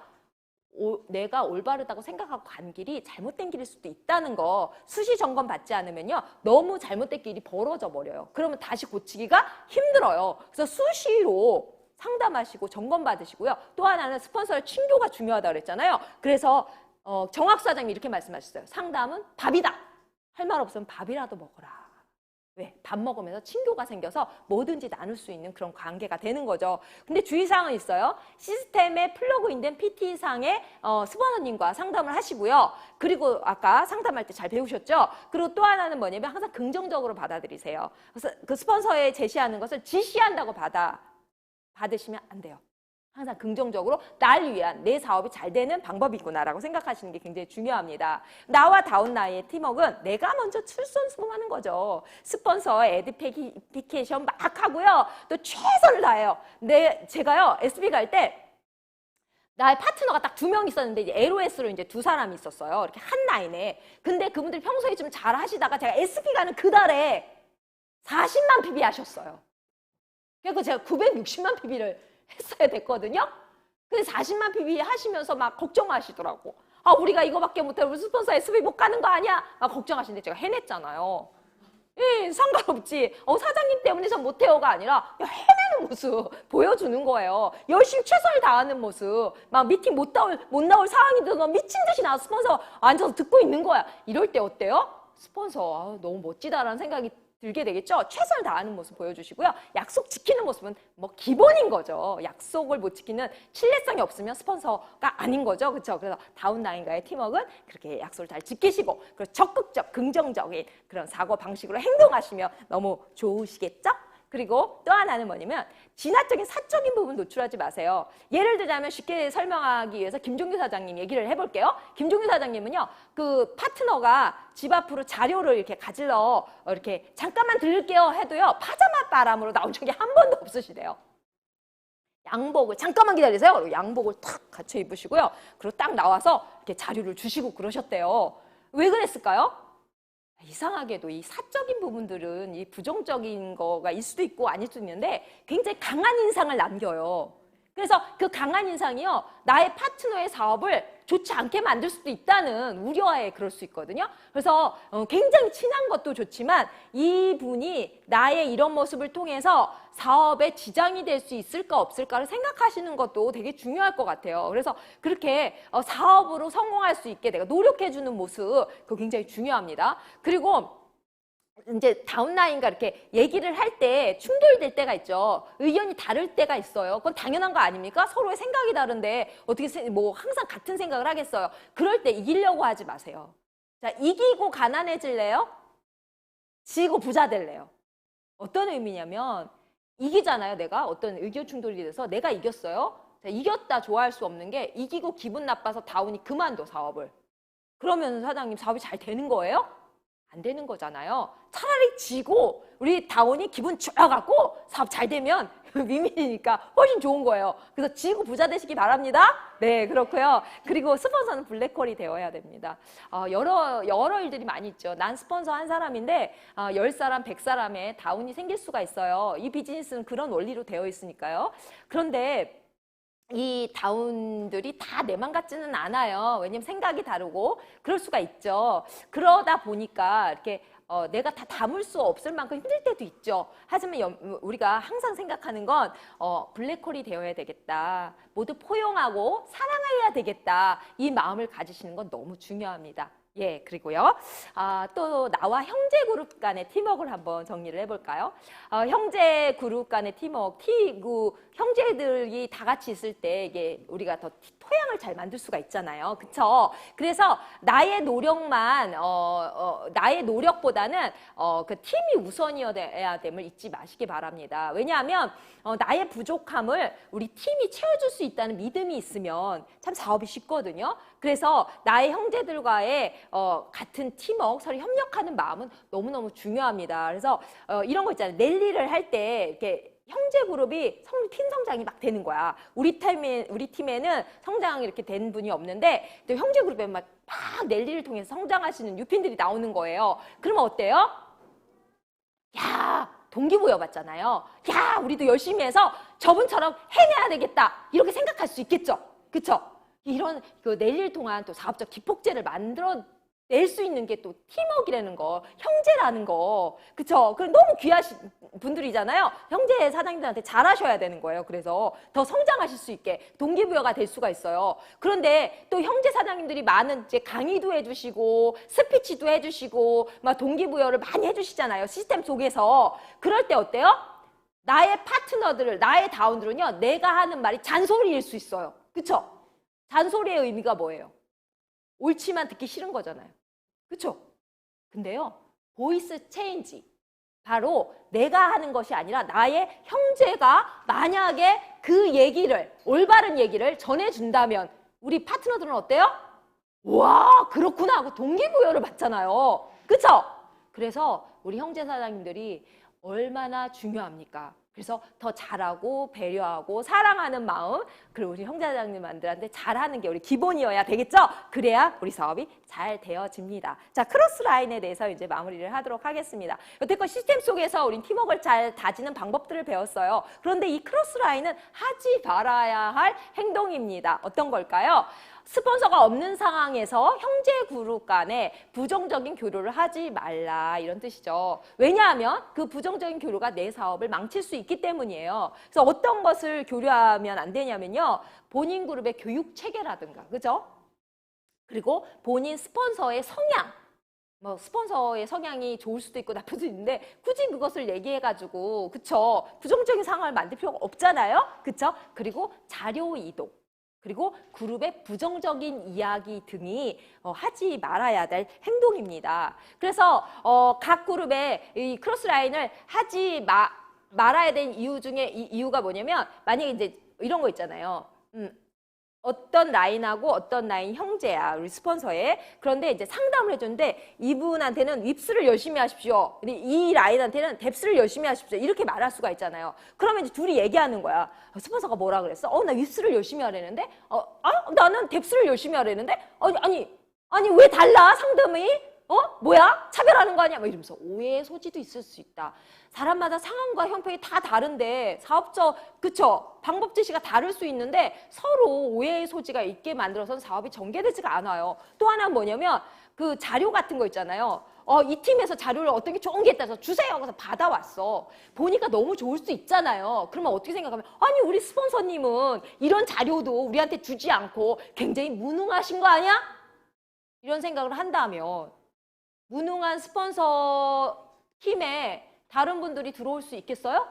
내가 올바르다고 생각하고 간 길이 잘못된 길일 수도 있다는 거 수시 점검 받지 않으면요 너무 잘못된 길이 벌어져 버려요. 그러면 다시 고치기가 힘들어요. 그래서 수시로 상담하시고 점검 받으시고요. 또 하나는 스폰서의 친교가 중요하다고 그랬잖아요. 그래서 정학수 사장님이 이렇게 말씀하셨어요. 상담은 밥이다. 할 말 없으면 밥이라도 먹어라. 왜? 밥 먹으면서 친교가 생겨서 뭐든지 나눌 수 있는 그런 관계가 되는 거죠. 근데 주의사항은 있어요. 시스템에 플러그인된 PT상의 스폰서님과 상담을 하시고요. 그리고 아까 상담할 때 잘 배우셨죠? 그리고 또 하나는 뭐냐면 항상 긍정적으로 받아들이세요. 그래서 그 스폰서에 제시하는 것을 지시한다고 받으시면 안 돼요. 항상 긍정적으로 날 위한 내 사업이 잘 되는 방법이구나라고 생각하시는 게 굉장히 중요합니다. 나와 다운라인의 팀워크는 내가 먼저 출손수봉하는 거죠. 스폰서 에듀피케이션 막 하고요. 또 최선을 다해요. 제가요 SB 갈 때 나의 파트너가 딱 2명 있었는데 이제 LOS로 이제 2사람이 있었어요. 이렇게 한 라인에. 근데 그분들이 평소에 좀 잘 하시다가 제가 SB 가는 그달에 40만 PB 하셨어요. 그래서 제가 960만 PB를 했어야 됐거든요. 근데 40만 PB 하시면서 막 걱정하시더라고. 아, 우리가 이거밖에 못해. 우리 스폰서 SB 못 가는 거 아니야? 막 걱정하시는데 제가 해냈잖아요. 예, 상관없지. 사장님 때문에 전 못해요가 아니라 해내는 모습 보여주는 거예요. 열심히 최선을 다하는 모습. 막 미팅 못 나올 상황이 들어서 미친 듯이 나와서 스폰서 앉아서 듣고 있는 거야. 이럴 때 어때요? 스폰서 너무 멋지다라는 생각이 들게 되겠죠. 최선을 다하는 모습 보여주시고요. 약속 지키는 모습은 뭐 기본인 거죠. 약속을 못 지키는 신뢰성이 없으면 스폰서가 아닌 거죠. 그렇죠? 그래서 다운라인과의 팀워크는 그렇게 약속을 잘 지키시고 그리고 적극적, 긍정적인 그런 사고 방식으로 행동하시면 너무 좋으시겠죠? 그리고 또 하나는 뭐냐면 진화적인 사적인 부분 노출하지 마세요. 예를 들자면 쉽게 설명하기 위해서 김종규 사장님 얘기를 해볼게요. 김종규 사장님은요, 그 파트너가 집 앞으로 자료를 이렇게 가지러 이렇게 잠깐만 들을게요 해도요, 파자마 바람으로 나온 적이 한 번도 없으시대요. 양복을 잠깐만 기다리세요. 그리고 양복을 탁 갖춰 입으시고요. 그리고 딱 나와서 이렇게 자료를 주시고 그러셨대요. 왜 그랬을까요? 이상하게도 이 사적인 부분들은 이 부정적인 거가 일 수도 있고 아닐 수도 있는데 굉장히 강한 인상을 남겨요. 그래서 그 강한 인상이요, 나의 파트너의 사업을 좋지 않게 만들 수도 있다는 우려에 그럴 수 있거든요. 그래서 굉장히 친한 것도 좋지만 이분이 나의 이런 모습을 통해서 사업에 지장이 될 수 있을까 없을까를 생각하시는 것도 되게 중요할 것 같아요. 그래서 그렇게 사업으로 성공할 수 있게 내가 노력해주는 모습, 그거 굉장히 중요합니다. 그리고 이제 다운라인과 이렇게 얘기를 할 때 충돌될 때가 있죠. 의견이 다를 때가 있어요. 그건 당연한 거 아닙니까? 서로의 생각이 다른데 어떻게 뭐 항상 같은 생각을 하겠어요. 그럴 때 이기려고 하지 마세요. 자, 이기고 가난해질래요? 지고 부자 될래요? 어떤 의미냐면 이기잖아요. 내가 어떤 의견 충돌이 돼서 내가 이겼어요. 자, 이겼다 좋아할 수 없는 게 이기고 기분 나빠서 다운이 그만둬 사업을. 그러면 사장님 사업이 잘 되는 거예요? 안 되는 거잖아요. 차라리 지고 우리 다운이 기분 좋아갖고 사업 잘 되면 윈윈이니까 훨씬 좋은 거예요. 그래서 지고 부자 되시기 바랍니다. 네, 그렇고요. 그리고 스폰서는 블랙홀이 되어야 됩니다. 여러 일들이 많이 있죠. 난 스폰서 한 사람인데 10사람, 100사람의 다운이 생길 수가 있어요. 이 비즈니스는 그런 원리로 되어 있으니까요. 그런데 이 다운들이 다 내 맘 같지는 않아요. 왜냐면 생각이 다르고 그럴 수가 있죠. 그러다 보니까 이렇게 내가 다 담을 수 없을 만큼 힘들 때도 있죠. 하지만 우리가 항상 생각하는 건 블랙홀이 되어야 되겠다. 모두 포용하고 사랑해야 되겠다. 이 마음을 가지시는 건 너무 중요합니다. 예, 그리고요. 또 나와 형제 그룹 간의 팀워크를 한번 정리를 해볼까요? 형제 그룹 간의 팀워크, 형제들이 다 같이 있을 때 이게 우리가 더 토양을 잘 만들 수가 있잖아요. 그쵸? 그래서 나의 노력만, 나의 노력보다는 그 팀이 우선이어야 됨을 잊지 마시기 바랍니다. 왜냐하면 나의 부족함을 우리 팀이 채워줄 수 있다는 믿음이 있으면 참 사업이 쉽거든요. 그래서 나의 형제들과의 같은 팀워크, 서로 협력하는 마음은 너무너무 중요합니다. 그래서 이런 거 있잖아요. 랠리를 할 때 이렇게 형제 그룹이 팀 성장이 막 되는 거야. 우리 팀에는 성장이 이렇게 된 분이 없는데 또 형제 그룹에 막 랠리를 통해서 성장하시는 유핀들이 나오는 거예요. 그러면 어때요? 야, 동기부여 받잖아요. 야, 우리도 열심히 해서 저분처럼 해내야 되겠다. 이렇게 생각할 수 있겠죠. 그쵸? 이런 그 랠리를 통한 또 사업적 기폭제를 만들어 낼 수 있는 게 또 팀워크라는 거, 형제라는 거, 그쵸? 그럼 너무 귀하신 분들이잖아요. 형제 사장님들한테 잘하셔야 되는 거예요. 그래서 더 성장하실 수 있게 동기부여가 될 수가 있어요. 그런데 또 형제 사장님들이 많은 이제 강의도 해주시고 스피치도 해주시고 막 동기부여를 많이 해주시잖아요. 시스템 속에서. 그럴 때 어때요? 나의 파트너들을, 나의 다운들은요, 내가 하는 말이 잔소리일 수 있어요. 그쵸? 잔소리의 의미가 뭐예요? 옳지만 듣기 싫은 거잖아요. 그쵸? 근데요, 보이스 체인지. 바로 내가 하는 것이 아니라 나의 형제가 만약에 그 얘기를, 올바른 얘기를 전해준다면 우리 파트너들은 어때요? 와, 그렇구나 하고 동기부여를 받잖아요. 그쵸? 그래서 우리 형제 사장님들이 얼마나 중요합니까? 그래서 더 잘하고 배려하고 사랑하는 마음, 그리고 우리 형제 사장님들한테 잘하는 게 우리 기본이어야 되겠죠? 그래야 우리 사업이 잘 되어집니다. 자, 크로스 라인에 대해서 이제 마무리를 하도록 하겠습니다. 여태껏 시스템 속에서 우린 팀워크를 잘 다지는 방법들을 배웠어요. 그런데 이 크로스 라인은 하지 말아야 할 행동입니다. 어떤 걸까요? 스폰서가 없는 상황에서 형제 그룹 간에 부정적인 교류를 하지 말라, 이런 뜻이죠. 왜냐하면 그 부정적인 교류가 내 사업을 망칠 수 있기 때문이에요. 그래서 어떤 것을 교류하면 안 되냐면요, 본인 그룹의 교육 체계라든가, 그죠? 그리고 본인 스폰서의 성향, 뭐 스폰서의 성향이 좋을 수도 있고 나쁠 수도 있는데 굳이 그것을 얘기해가지고, 그쵸? 부정적인 상황을 만들 필요가 없잖아요, 그쵸? 그리고 자료 이동, 그리고 그룹의 부정적인 이야기 등이 하지 말아야 될 행동입니다. 그래서 각 그룹의 이 크로스 라인을 하지 말아야 될 이유 중에 이유가 뭐냐면, 만약에 이제 이런 거 있잖아요. 어떤 라인하고 어떤 라인 형제야, 우리 스폰서에. 그런데 이제 상담을 해줬는데 이분한테는 윕스를 열심히 하십시오. 근데 이 라인한테는 뎁스를 열심히 하십시오. 이렇게 말할 수가 있잖아요. 그러면 이제 둘이 얘기하는 거야. 스폰서가 뭐라 그랬어? 나 윕스를 열심히 하려는데? 나는 뎁스를 열심히 하려는데? 아니 왜 달라? 상담이? 뭐야? 차별하는 거 아니야? 막 이러면서 오해의 소지도 있을 수 있다. 사람마다 상황과 형편이 다 다른데 사업적, 그쵸? 방법 제시가 다를 수 있는데 서로 오해의 소지가 있게 만들어서는 사업이 전개되지가 않아요. 또 하나는 뭐냐면 그 자료 같은 거 있잖아요. 이 팀에서 자료를 어떤 게 좋은 게 있다 해서 주세요. 그래서 받아왔어. 보니까 너무 좋을 수 있잖아요. 그러면 어떻게 생각하면, 아니 우리 스폰서님은 이런 자료도 우리한테 주지 않고 굉장히 무능하신 거 아니야? 이런 생각을 한다면 무능한 스폰서 팀에 다른 분들이 들어올 수 있겠어요?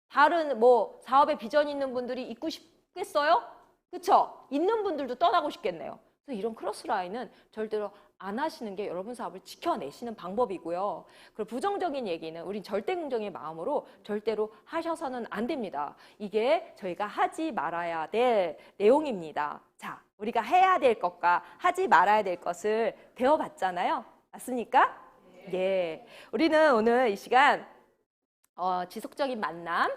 다른 뭐 사업에 비전 있는 분들이 있고 싶겠어요? 그쵸? 있는 분들도 떠나고 싶겠네요. 그래서 이런 크로스 라인은 절대로 안 하시는 게 여러분 사업을 지켜내시는 방법이고요. 그리고 부정적인 얘기는 우린 절대 긍정의 마음으로 절대로 하셔서는 안 됩니다. 이게 저희가 하지 말아야 될 내용입니다. 자, 우리가 해야 될 것과 하지 말아야 될 것을 배워봤잖아요. 맞습니까? 예. 우리는 오늘 이 시간 지속적인 만남,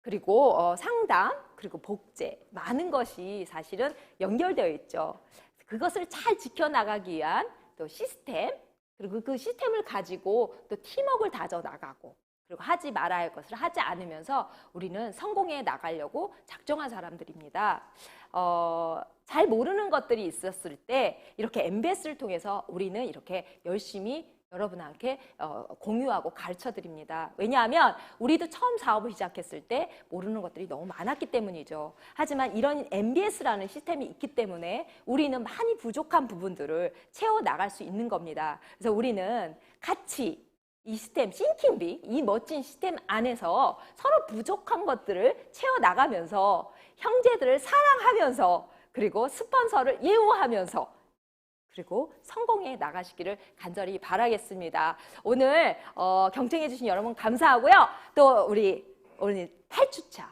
그리고 상담, 그리고 복제, 많은 것이 사실은 연결되어 있죠. 그것을 잘 지켜나가기 위한 또 시스템, 그리고 그 시스템을 가지고 또 팀워크를 다져나가고, 그리고 하지 말아야 할 것을 하지 않으면서 우리는 성공해 나가려고 작정한 사람들입니다. 잘 모르는 것들이 있었을 때 이렇게 MBS를 통해서 우리는 이렇게 열심히 여러분한테 공유하고 가르쳐 드립니다. 왜냐하면 우리도 처음 사업을 시작했을 때 모르는 것들이 너무 많았기 때문이죠. 하지만 이런 MBS라는 시스템이 있기 때문에 우리는 많이 부족한 부분들을 채워나갈 수 있는 겁니다. 그래서 우리는 같이 이 시스템, 싱킹비, 이 멋진 시스템 안에서 서로 부족한 것들을 채워나가면서 형제들을 사랑하면서, 그리고 스폰서를 예우하면서, 그리고 성공해 나가시기를 간절히 바라겠습니다. 오늘 경청해 주신 여러분 감사하고요. 또 우리 오늘 8주차,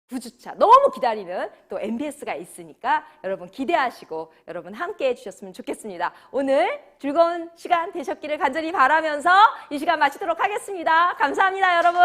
9주차 너무 기다리는 또 MBS가 있으니까 여러분 기대하시고 여러분 함께 해주셨으면 좋겠습니다. 오늘 즐거운 시간 되셨기를 간절히 바라면서 이 시간 마치도록 하겠습니다. 감사합니다, 여러분.